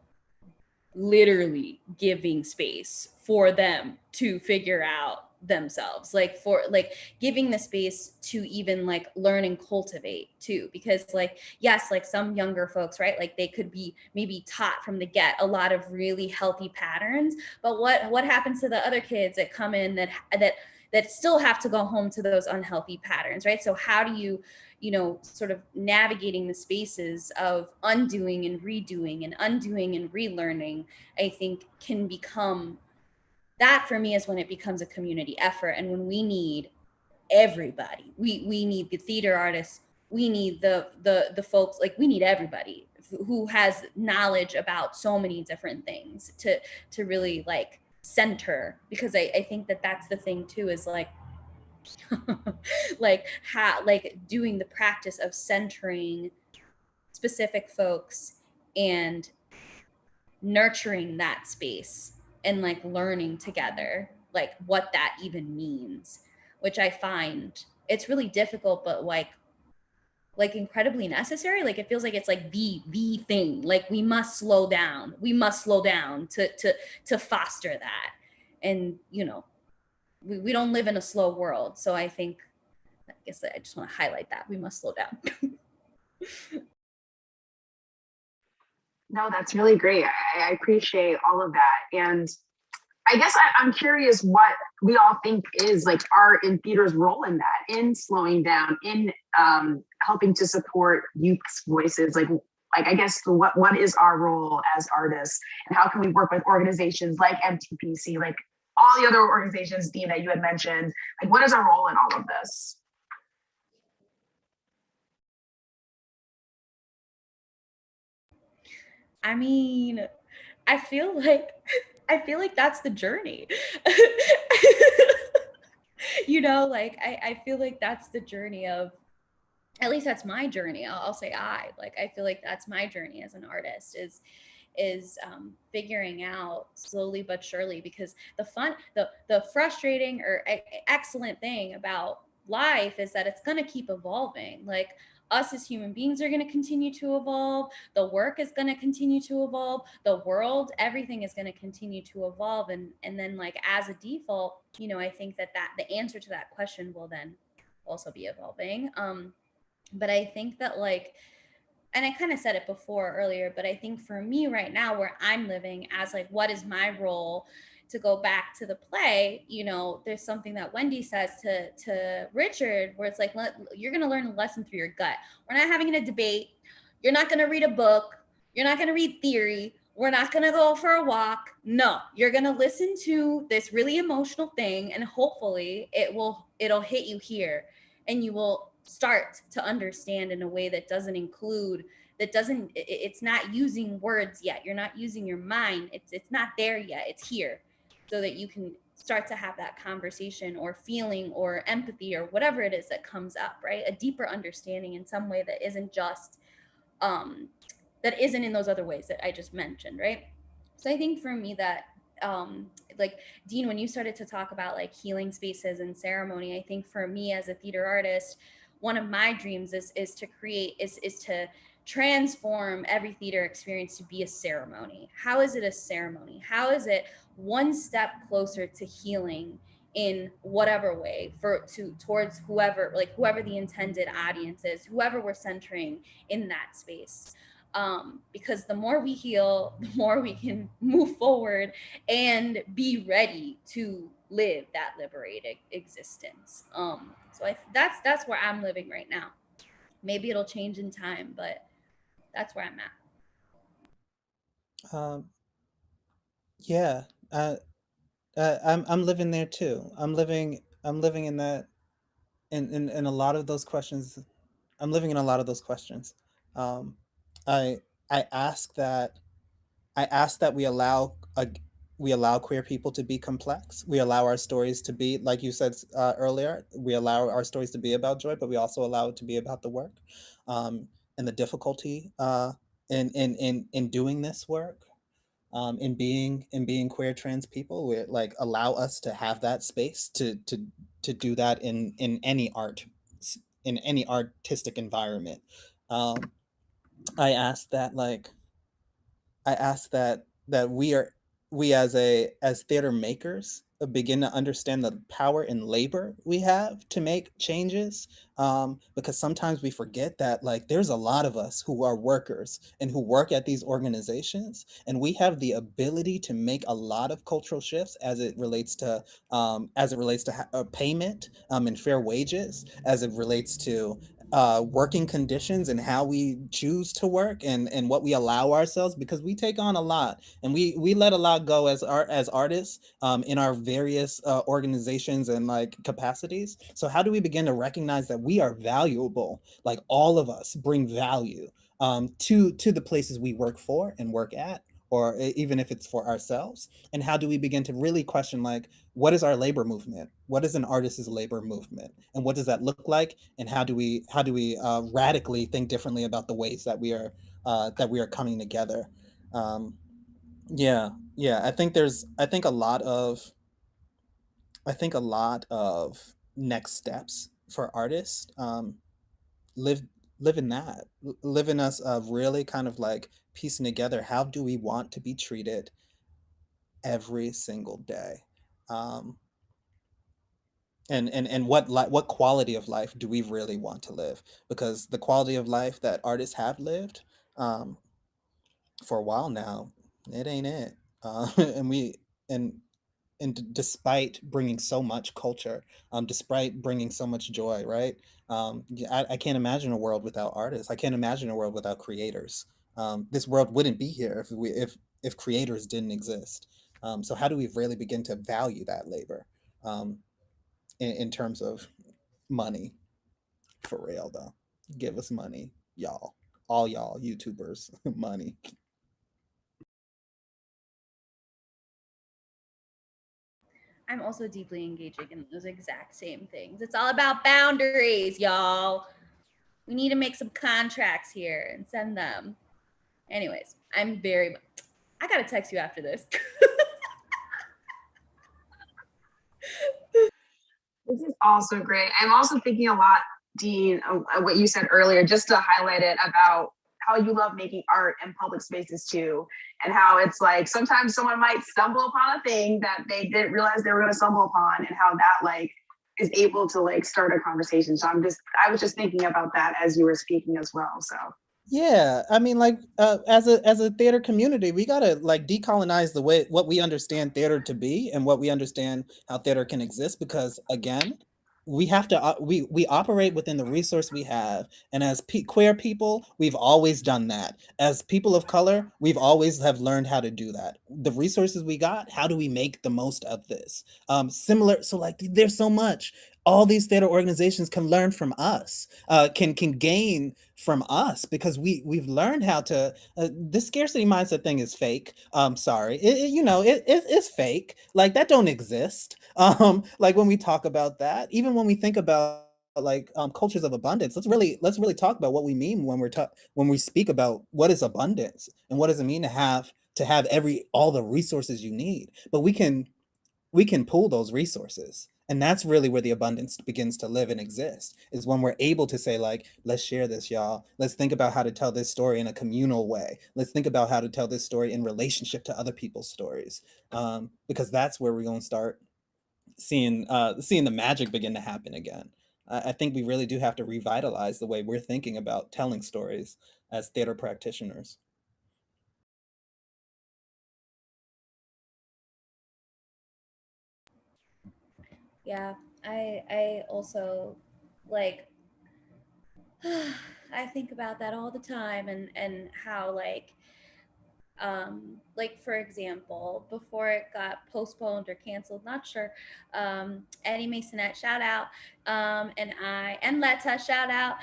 literally giving space for them to figure out themselves, like for like giving the space to even like learn and cultivate too, because like yes, like some younger folks, right, like they could be maybe taught from the get a lot of really healthy patterns, but what happens to the other kids that come in that still have to go home to those unhealthy patterns, right? So how do you sort of navigating the spaces of undoing and redoing and undoing and relearning, I think can become, that for me is when it becomes a community effort, and when we need everybody. We need the theater artists, we need the folks, like we need everybody who has knowledge about so many different things to really like center, because I think that that's the thing too, is like like how like doing the practice of centering specific folks and nurturing that space and like learning together like what that even means, which I find it's really difficult but like incredibly necessary. Like it feels like it's like the thing, like we must slow down, to foster that. And we don't live in a slow world, so I guess I just want to highlight that we must slow down. No, that's really great. I appreciate all of that. And I guess I'm curious what we all think is like art and theater's role in that, in slowing down, in helping to support youth's voices. Like I guess what is our role as artists, and how can we work with organizations like MTPC, like all the other organizations, Dean, that you had mentioned? Like, what is our role in all of this? I mean, I feel like that's the journey. Like I feel like that's the journey of, at least that's my journey. I'll say I feel like that's my journey as an artist is figuring out slowly but surely, because the frustrating or excellent thing about life is that it's going to keep evolving. Like us as human beings are going to continue to evolve, the work is going to continue to evolve, the world, everything is going to continue to evolve. And then like as a default, I think that the answer to that question will then also be evolving. But I think that like, and I kind of said it before earlier, but I think for me right now, where I'm living as like, what is my role, to go back to the play, you know, there's something that Wendy says to Richard, where it's like, you're going to learn a lesson through your gut. We're not having a debate. You're not going to read a book. You're not going to read theory. We're not going to go for a walk. No, you're going to listen to this really emotional thing, and hopefully it'll hit you here, and you will start to understand in a way that doesn't include, it's not using words yet. You're not using your mind. It's not there yet. It's here, so that you can start to have that conversation or feeling or empathy or whatever it is that comes up, right? A deeper understanding in some way that isn't just that isn't in those other ways that I just mentioned, right? So I think for me that like Dean, when you started to talk about like healing spaces and ceremony, I think for me as a theater artist, one of my dreams is to create is to transform every theater experience to be a ceremony. How is it a ceremony? How is it one step closer to healing in whatever way towards whoever the intended audience is, whoever we're centering in that space. Because the more we heal, the more we can move forward and be ready to live that liberated existence. So that's where I'm living right now. Maybe it'll change in time, but that's where I'm at. Yeah, I'm living there too. I'm living in that, in a lot of those questions. I'm living in a lot of those questions. Um, I I ask that we allow queer people to be complex. We allow our stories to be, like you said earlier, we allow our stories to be about joy, but we also allow it to be about the work, and the difficulty in doing this work, in being queer trans people. We like allow us to have that space to do that in any art, in any artistic environment. Um, I ask that like I ask that we as theater makers begin to understand the power and labor we have to make changes, because sometimes we forget that like there's a lot of us who are workers and who work at these organizations, and we have the ability to make a lot of cultural shifts as it relates to payment, and fair wages, as it relates to working conditions and how we choose to work, and what we allow ourselves, because we take on a lot and we let a lot go as artists, in our various organizations and like capacities. So how do we begin to recognize that we are valuable? Like all of us bring value, to the places we work for and work at, or even if it's for ourselves. And how do we begin to really question like, what is our labor movement? What is an artist's labor movement, and what does that look like? And how do we radically think differently about the ways that we are coming together? Yeah, I think a lot of next steps for artists, live live in that, live in us of really kind of like piecing together, how do we want to be treated every single day, um, and what quality of life do we really want to live? Because the quality of life that artists have lived, um, for a while now, it ain't it. And we despite bringing so much culture, despite bringing so much joy, right? I can't imagine a world without artists. I can't imagine a world without creators. This world wouldn't be here if creators didn't exist. So how do we really begin to value that labor, um, in terms of money? For real though, give us money, y'all, all y'all YouTubers, money. I'm also deeply engaging in those exact same things. It's all about boundaries, y'all. We need to make some contracts here and send them. Anyways, I gotta text you after this. This is also great. I'm also thinking a lot, Dean, of what you said earlier, just to highlight it about how you love making art in public spaces too, and how it's like sometimes someone might stumble upon a thing that they didn't realize they were going to stumble upon, and how that like is able to like start a conversation. So I was just thinking about that as you were speaking as well. So Yeah, I mean, like, as a theater community, we gotta like decolonize the way what we understand theater to be and what we understand how theater can exist. Because again, we have to we operate within the resource we have, and as queer people, we've always done that. As people of color, we've always have learned how to do that. The resources we got, how do we make the most of this? Similar, so like, there's so much. All these theater organizations can learn from us, can gain from us, because we've learned how to this scarcity mindset thing is fake. Sorry, it's fake. Like, that don't exist. Like, when we talk about that, even when we think about like cultures of abundance, let's really talk about what we mean when when we speak about what is abundance and what does it mean to have all the resources you need. But we can pool those resources, and that's really where the abundance begins to live and exist, is when we're able to say, like, let's share this, y'all. Let's think about how to tell this story in a communal way. Let's think about how to tell this story in relationship to other people's stories, because that's where we're going to start seeing the magic begin to happen again. I think we really do have to revitalize the way we're thinking about telling stories as theater practitioners. Yeah, I also like I think about that all the time, and how like for example, before it got postponed or canceled, not sure, Eddie Masonette, shout out, and Letta, shout out,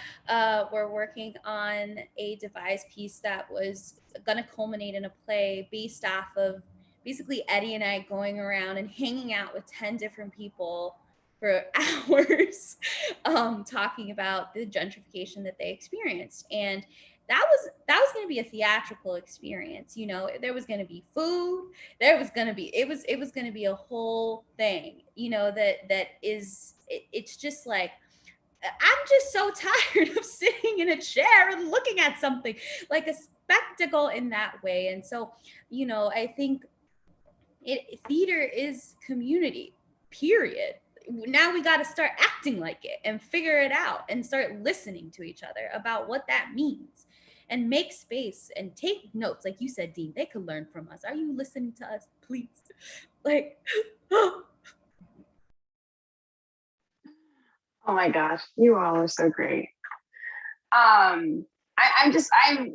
we're working on a devised piece that was gonna culminate in a play based off of basically Eddie and I going around and hanging out with 10 different people for hours, talking about the gentrification that they experienced. And that was going to be a theatrical experience. There was going to be food, there was going to be it was going to be a whole thing, it's just like, I'm just so tired of sitting in a chair and looking at something like a spectacle in that way. And so, I think theater is community, period. Now we got to start acting like it and figure it out and start listening to each other about what that means, and make space and take notes. Like you said, Dean, they could learn from us. Are you listening to us, please? Like, oh my gosh, you all are so great. I'm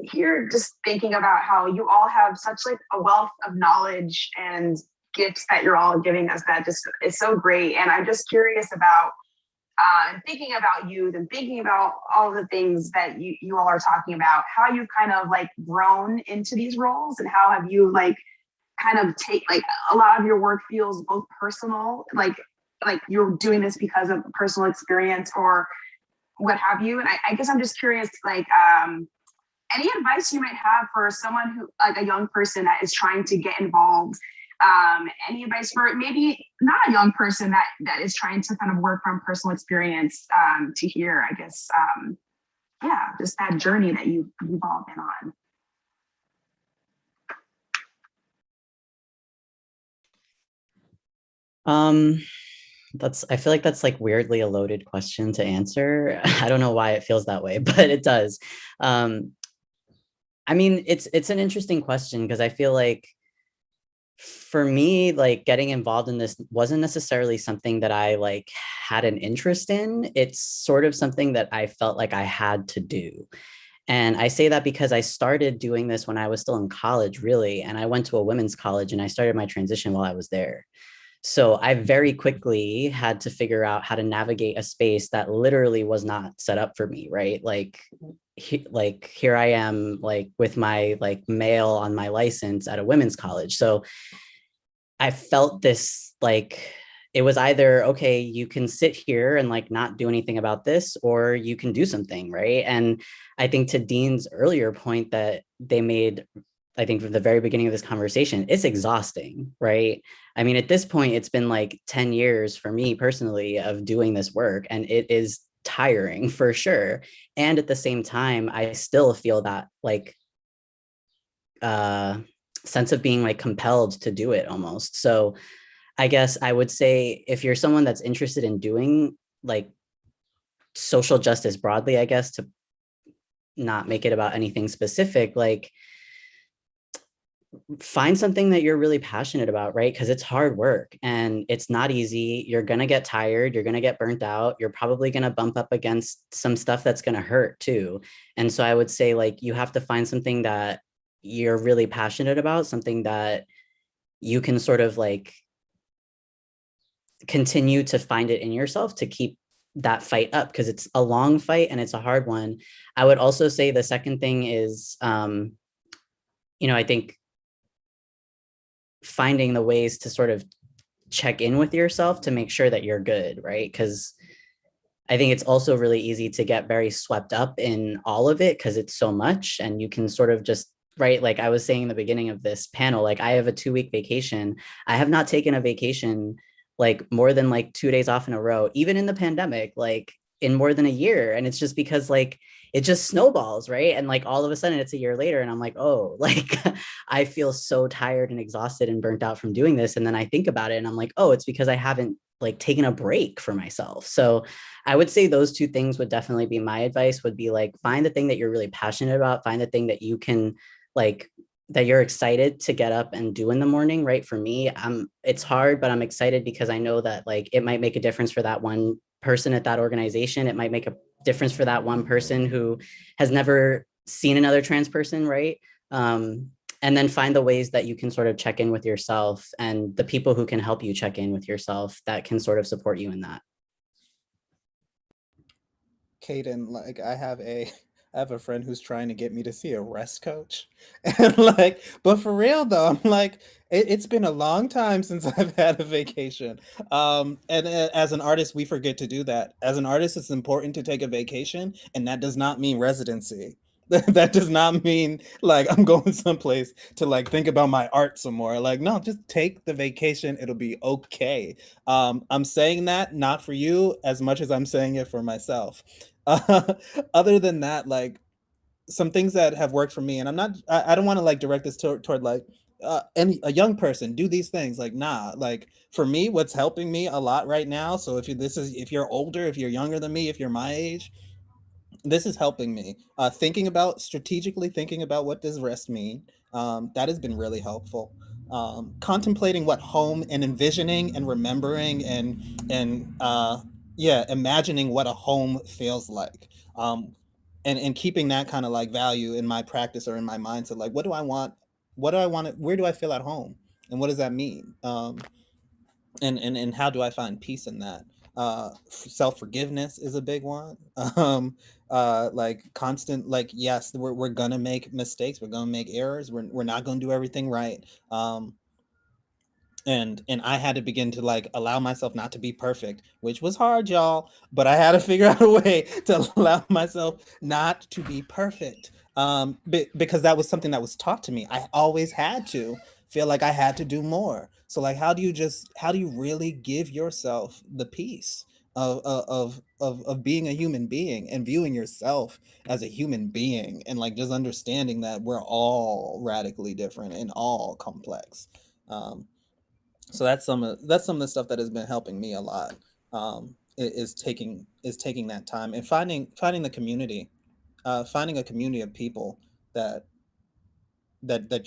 here just thinking about how you all have such like a wealth of knowledge and gifts that you're all giving us that just is so great. And I'm just curious about thinking about youth and thinking about all the things that you all are talking about, how you've kind of like grown into these roles, and how have you like kind of take like a lot of your work feels both personal, like you're doing this because of personal experience or what have you. And I guess I'm just curious, like, any advice you might have for someone who, like a young person that is trying to get involved, any advice for maybe not a young person that is trying to kind of work from personal experience, to hear, I guess, yeah, just that journey that you've all been on. I feel like that's like weirdly a loaded question to answer. I don't know why it feels that way, but it does. I mean, it's an interesting question, because I feel like for me, like, getting involved in this wasn't necessarily something that I like had an interest in. It's sort of something that I felt like I had to do. And I say that because I started doing this when I was still in college, really. And I went to a women's college and I started my transition while I was there. So I very quickly had to figure out how to navigate a space that literally was not set up for me, right? Like here I am, like with my like male on my license at a women's college. So I felt this, like, it was either, okay, you can sit here and like not do anything about this, or you can do something, right? And I think to Dean's earlier point that they made, I think from the very beginning of this conversation, it's exhausting, right? I mean, at this point, it's been like 10 years for me personally of doing this work, and it is tiring for sure. And at the same time, I still feel that like sense of being like compelled to do it almost. So I guess I would say if you're someone that's interested in doing like social justice broadly, I guess, to not make it about anything specific, like find something that you're really passionate about, right? Because it's hard work and it's not easy. You're going to get tired. You're going to get burnt out. You're probably going to bump up against some stuff that's going to hurt too. And so I would say, like, you have to find something that you're really passionate about, something that you can sort of like continue to find it in yourself to keep that fight up, because it's a long fight and it's a hard one. I would also say the second thing is, I think finding the ways to sort of check in with yourself to make sure that you're good, right? Because I think it's also really easy to get very swept up in all of it because it's so much, and you can sort of just, right, like I was saying in the beginning of this panel, like I have a 2-week vacation. I have not taken a vacation like more than like 2 days off in a row, even in the pandemic, like in more than a year. And it's just because like it just snowballs, right? And like all of a sudden it's a year later and I'm like, oh, like I feel so tired and exhausted and burnt out from doing this. And then I think about it and I'm like, oh, it's because I haven't like taken a break for myself. So I would say those two things would definitely be my advice, would be like, find the thing that you're really passionate about, find the thing that you can like, that you're excited to get up and do in the morning, right? For me, it's hard, but I'm excited because I know that like it might make a difference for that one person at that organization. It might make a difference for that one person who has never seen another trans person, right? And then find the ways that you can sort of check in with yourself and the people who can help you check in with yourself that can sort of support you in that. Kaden, like I have a friend who's trying to get me to see a rest coach. And like, but for real though, I'm like, it's been a long time since I've had a vacation. And as an artist, we forget to do that. As an artist, it's important to take a vacation, and that does not mean residency. That does not mean like I'm going someplace to like think about my art some more. Like, no, just take the vacation. It'll be okay. I'm saying that not for you as much as I'm saying it for myself. Other than that, like some things that have worked for me, and I don't want to like direct this toward like a young person do these things, like nah, like for me, what's helping me a lot right now. So if you're older, if you're younger than me, if you're my age, this is helping me strategically thinking about what does rest mean. That has been really helpful. Contemplating what home, and envisioning and remembering and yeah, imagining what a home feels like. And keeping that kind of like value in my practice or in my mindset, like what do I want, where do I feel at home, and what does that mean? And how do I find peace in that? Self-forgiveness is a big one. Like constant, like, yes, we're gonna make mistakes, we're gonna make errors, we're not gonna do everything right. And I had to begin to like allow myself not to be perfect, which was hard, y'all, but I had to figure out a way to allow myself not to be perfect. Because that was something that was taught to me. I always had to feel like I had to do more. So like, how do you really give yourself the peace of being a human being and viewing yourself as a human being, and like just understanding that we're all radically different and all complex. So that's some of the stuff that has been helping me a lot. Is taking that time and finding the community, finding a community of people that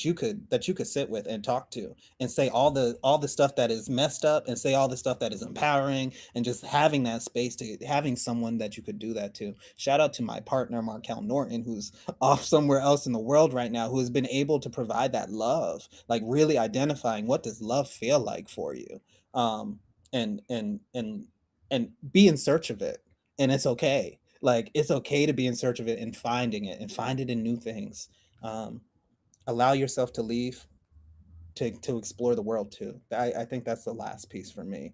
you could sit with and talk to and say all the stuff that is messed up, and say all the stuff that is empowering, and just having that space to having someone that you could do that to. Shout out to my partner Markel Norton, who's off somewhere else in the world right now, who has been able to provide that love, like really identifying what does love feel like for you, and be in search of it. And it's okay, like it's okay to be in search of it and finding it, and find it in new things. Allow yourself to leave, to explore the world too. I think that's the last piece for me,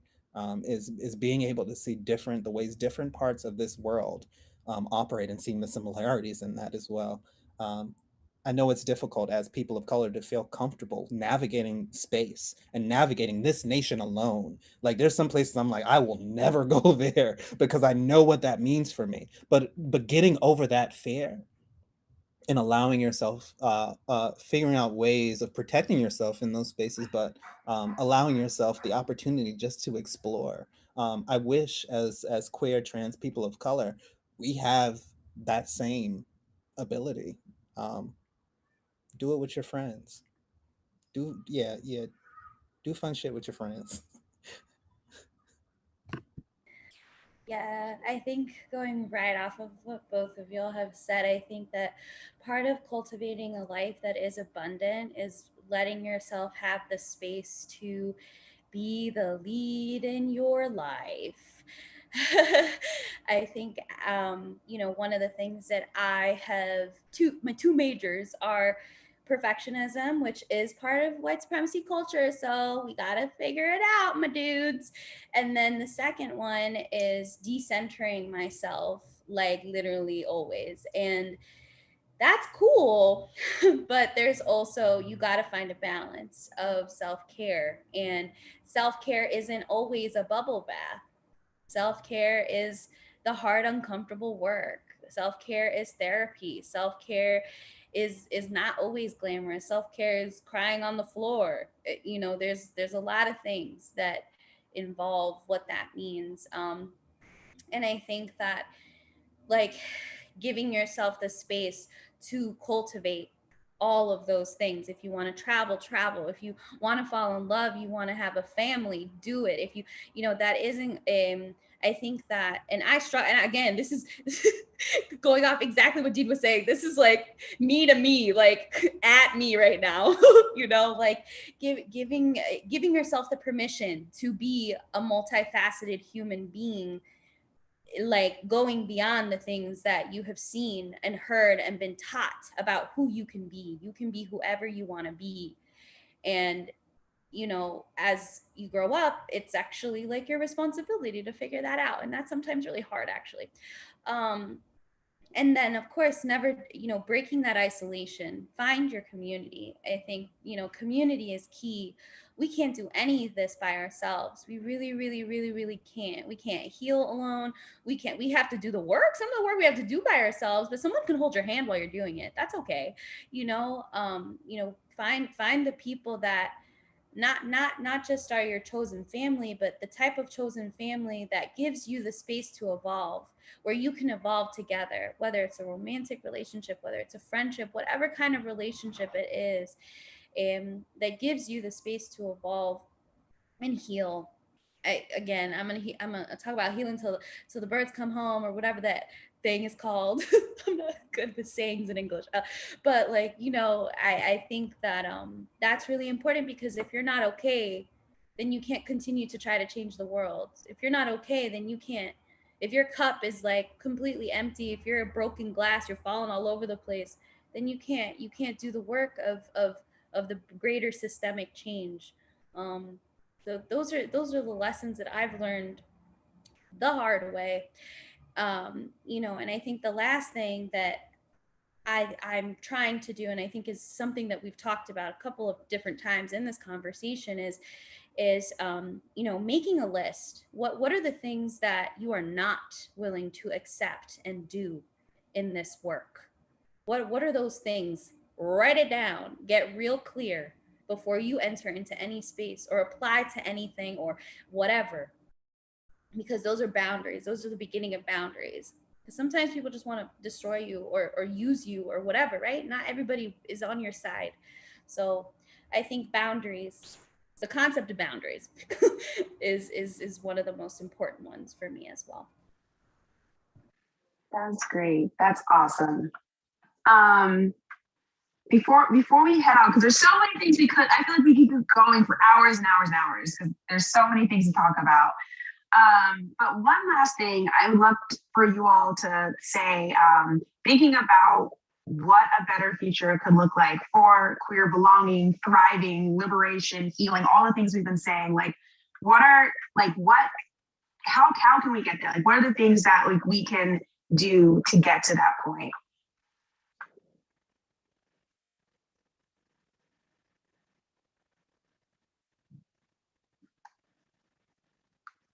is being able to see the ways different parts of this world operate, and seeing the similarities in that as well. I know it's difficult as people of color to feel comfortable navigating space and navigating this nation alone. Like there's some places I'm like, I will never go there because I know what that means for me. But getting over that fear and allowing yourself, figuring out ways of protecting yourself in those spaces, but allowing yourself the opportunity just to explore. I wish, as queer trans people of color, we have that same ability. Um, do it with your friends. Yeah, do fun shit with your friends. Yeah, I think going right off of what both of y'all have said, I think that part of cultivating a life that is abundant is letting yourself have the space to be the lead in your life. I think, one of the things that I have my two majors are perfectionism, which is part of white supremacy culture. So we got to figure it out, my dudes. And then the second one is decentering myself, like literally always. And that's cool. But there's also, you got to find a balance of self-care. And self-care isn't always a bubble bath. Self-care is the hard, uncomfortable work. Self-care is therapy. Self-care is not always glamorous. Self-care is crying on the floor. There's a lot of things that involve what that means. And I think that, like, giving yourself the space to cultivate all of those things. If you want to travel. If you want to fall in love, you want to have a family, do it. If that isn't, I think that, and I struggle, and again, this is going off exactly what Dean was saying. This is like me to me, like at me right now, like giving yourself the permission to be a multifaceted human being, like going beyond the things that you have seen and heard and been taught about who you can be. You can be whoever you want to be. And, as you grow up, it's actually like your responsibility to figure that out. And that's sometimes really hard, actually. And then, of course, never, breaking that isolation. Find your community. I think, community is key. We can't do any of this by ourselves. We really, really, really, really can't. We can't heal alone. We have to do the work. Some of the work we have to do by ourselves, but someone can hold your hand while you're doing it. That's okay. Find the people that not just are your chosen family, but the type of chosen family that gives you the space to evolve, where you can evolve together, whether it's a romantic relationship, whether it's a friendship, whatever kind of relationship it is, that gives you the space to evolve and heal. I'm gonna talk about healing till the birds come home, or whatever that thing is called. I'm not good with sayings in English, but I think that that's really important, because if you're not okay, then you can't continue to try to change the world. If you're not okay, then you can't. If your cup is like completely empty, if you're a broken glass, you're falling all over the place, then you can't do the work of the greater systemic change. So those are the lessons that I've learned the hard way. And I think the last thing that I'm trying to do, and I think is something that we've talked about a couple of different times in this conversation, is making a list. What are the things that you are not willing to accept and do in this work? What are those things? Write it down. Get real clear before you enter into any space or apply to anything or whatever, because those are boundaries. Those are the beginning of boundaries. Because sometimes people just want to destroy you or use you or whatever, right? Not everybody is on your side. So I think boundaries, the concept of boundaries is one of the most important ones for me as well. That's great. That's awesome. Before we head out, because there's so many things I feel like we could keep going for hours and hours and hours, because there's so many things to talk about. But one last thing I would love for you all to say, thinking about what a better future could look like for queer belonging, thriving, liberation, healing, all the things we've been saying. How can we get there? Like, what are the things that we can do to get to that point?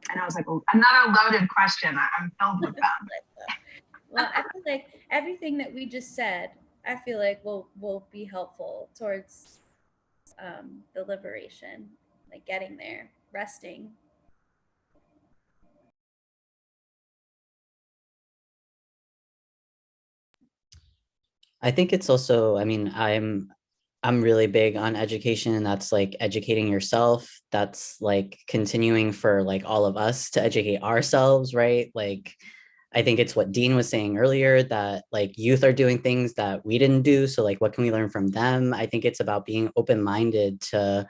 And I was like, well, another loaded question. I'm filled with them. Well, I feel like everything that we just said I feel like will be helpful towards the liberation, like getting there, resting. I think it's also, I mean, I'm really big on education, and that's like educating yourself. That's like continuing for like all of us to educate ourselves, right? Like I think it's what Dean was saying earlier, that like youth are doing things that we didn't do. So like what can we learn from them? I think it's about being open-minded to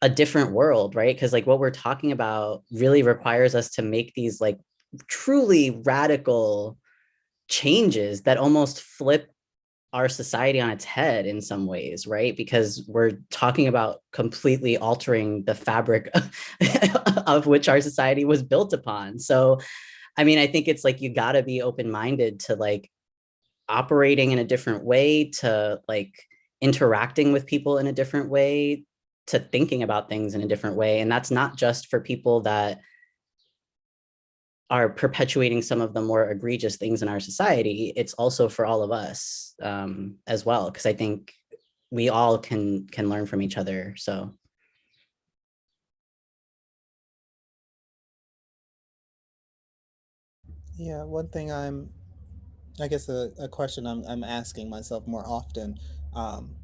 a different world, right? Because like what we're talking about really requires us to make these like truly radical changes that almost flip our society on its head in some ways, right? Because we're talking about completely altering the fabric of which our society was built upon. So, I mean, I think it's like you got to be open-minded to like operating in a different way, to like interacting with people in a different way, to thinking about things in a different way. And that's not just for people that are perpetuating some of the more egregious things in our society. It's also for all of us as well, because I think we all can learn from each other. So Yeah, one thing I guess a question I'm asking myself more often, um,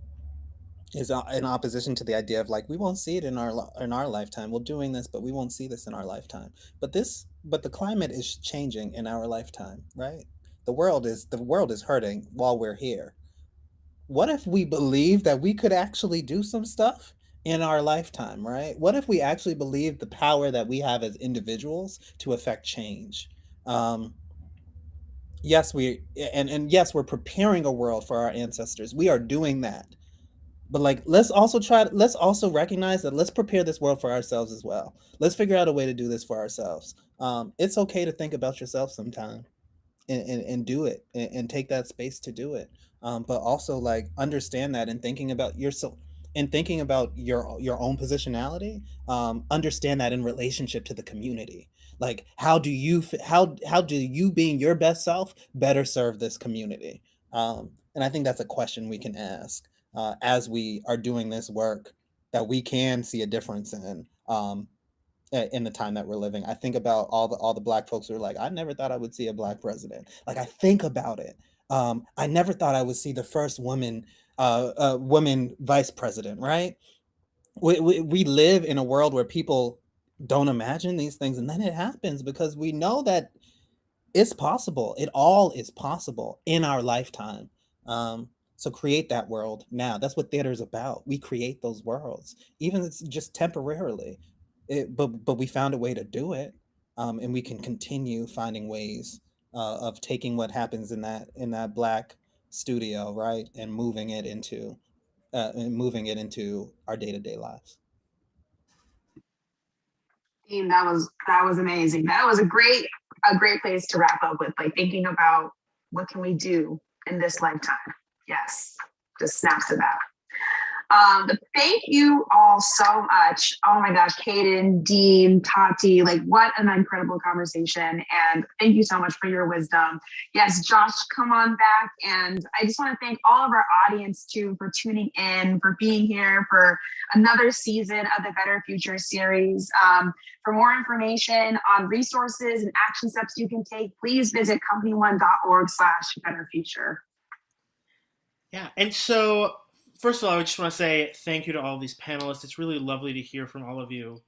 is in opposition to the idea of like we won't see it in in our lifetime. We're doing this, but we won't see this in our lifetime. But the climate is changing in our lifetime, right? The world is hurting while we're here. What if we believe that we could actually do some stuff in our lifetime, right? What if we actually believe the power that we have as individuals to affect change? Um, yes, and yes, we're preparing a world for our ancestors. We are doing that, but like let's also recognize that let's prepare this world for ourselves as well. Let's figure out a way to do this for ourselves. It's okay to think about yourself sometime and do it and take that space to do it. But also like understand that and thinking about yourself and thinking about your own positionality, understand that in relationship to the community. Like how do you being your best self better serve this community? And I think that's a question we can ask as we are doing this work that we can see a difference in the time that we're living. I think about all the black folks who are like, I never thought I would see a black president. Like I think about it. I never thought I would see the first woman vice president. Right? We live in a world where people don't imagine these things, and then it happens because we know that it's possible. It all is possible in our lifetime. So create that world now. That's what theater is about. We create those worlds, even if it's just temporarily. But we found a way to do it, and we can continue finding ways of taking what happens in that black studio, right, and moving it into our day to day lives. Dean, that was amazing. That was a great place to wrap up with, like thinking about what can we do in this lifetime. Yes, just snaps to that. But thank you all so much. Oh my gosh, Kaden, Dean, Tati, like what an incredible conversation. And thank you so much for your wisdom. Yes, Josh, come on back. And I just want to thank all of our audience too for tuning in, for being here for another season of the Better Future series. For more information on resources and action steps you can take, please visit company1.org/betterfuture. Yeah, and so first of all, I just want to say thank you to all these panelists. It's really lovely to hear from all of you.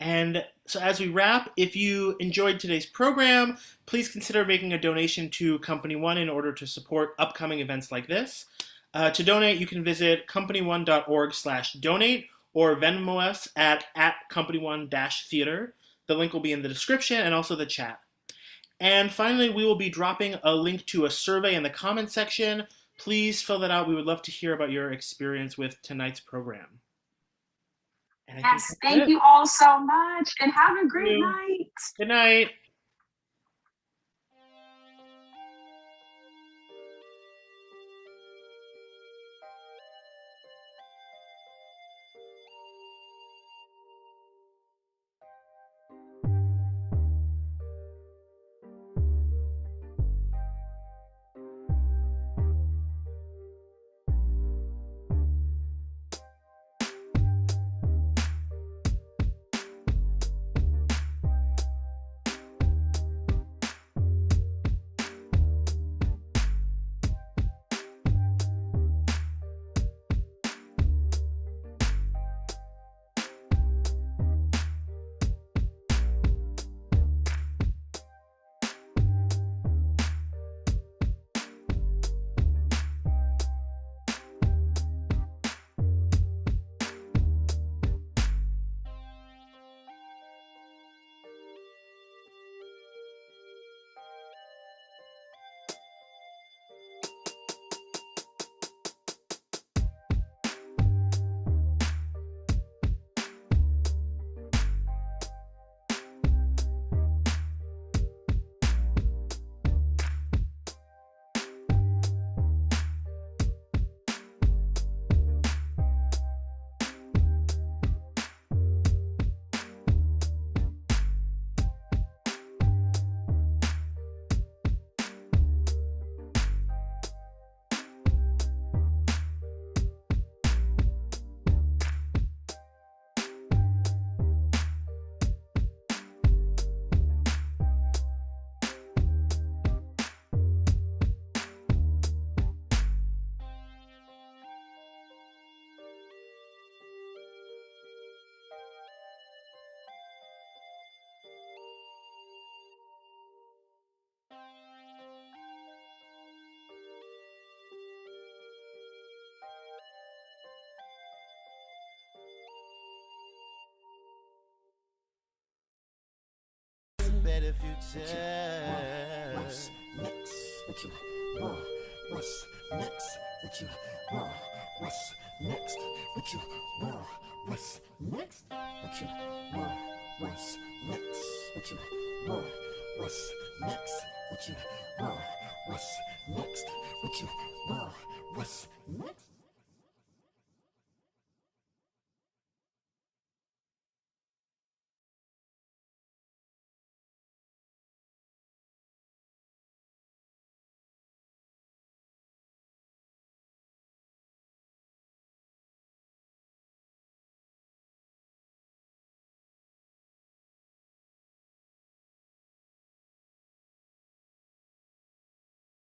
And so as we wrap, if you enjoyed today's program, please consider making a donation to Company One in order to support upcoming events like this. To donate, you can visit company1.org/donate or Venmo us at company1-theater. The link will be in the description and also the chat. And finally, we will be dropping a link to a survey in the comments section. Please fill that out. We would love to hear about your experience with tonight's program. Yes, thank you all so much and have a great night. Good night. What's next? What you want? What's next? What you want? What's next? What you want? What's next? What you want? What's next? What you want? What's next? What you want? What's next? What you want? What's next?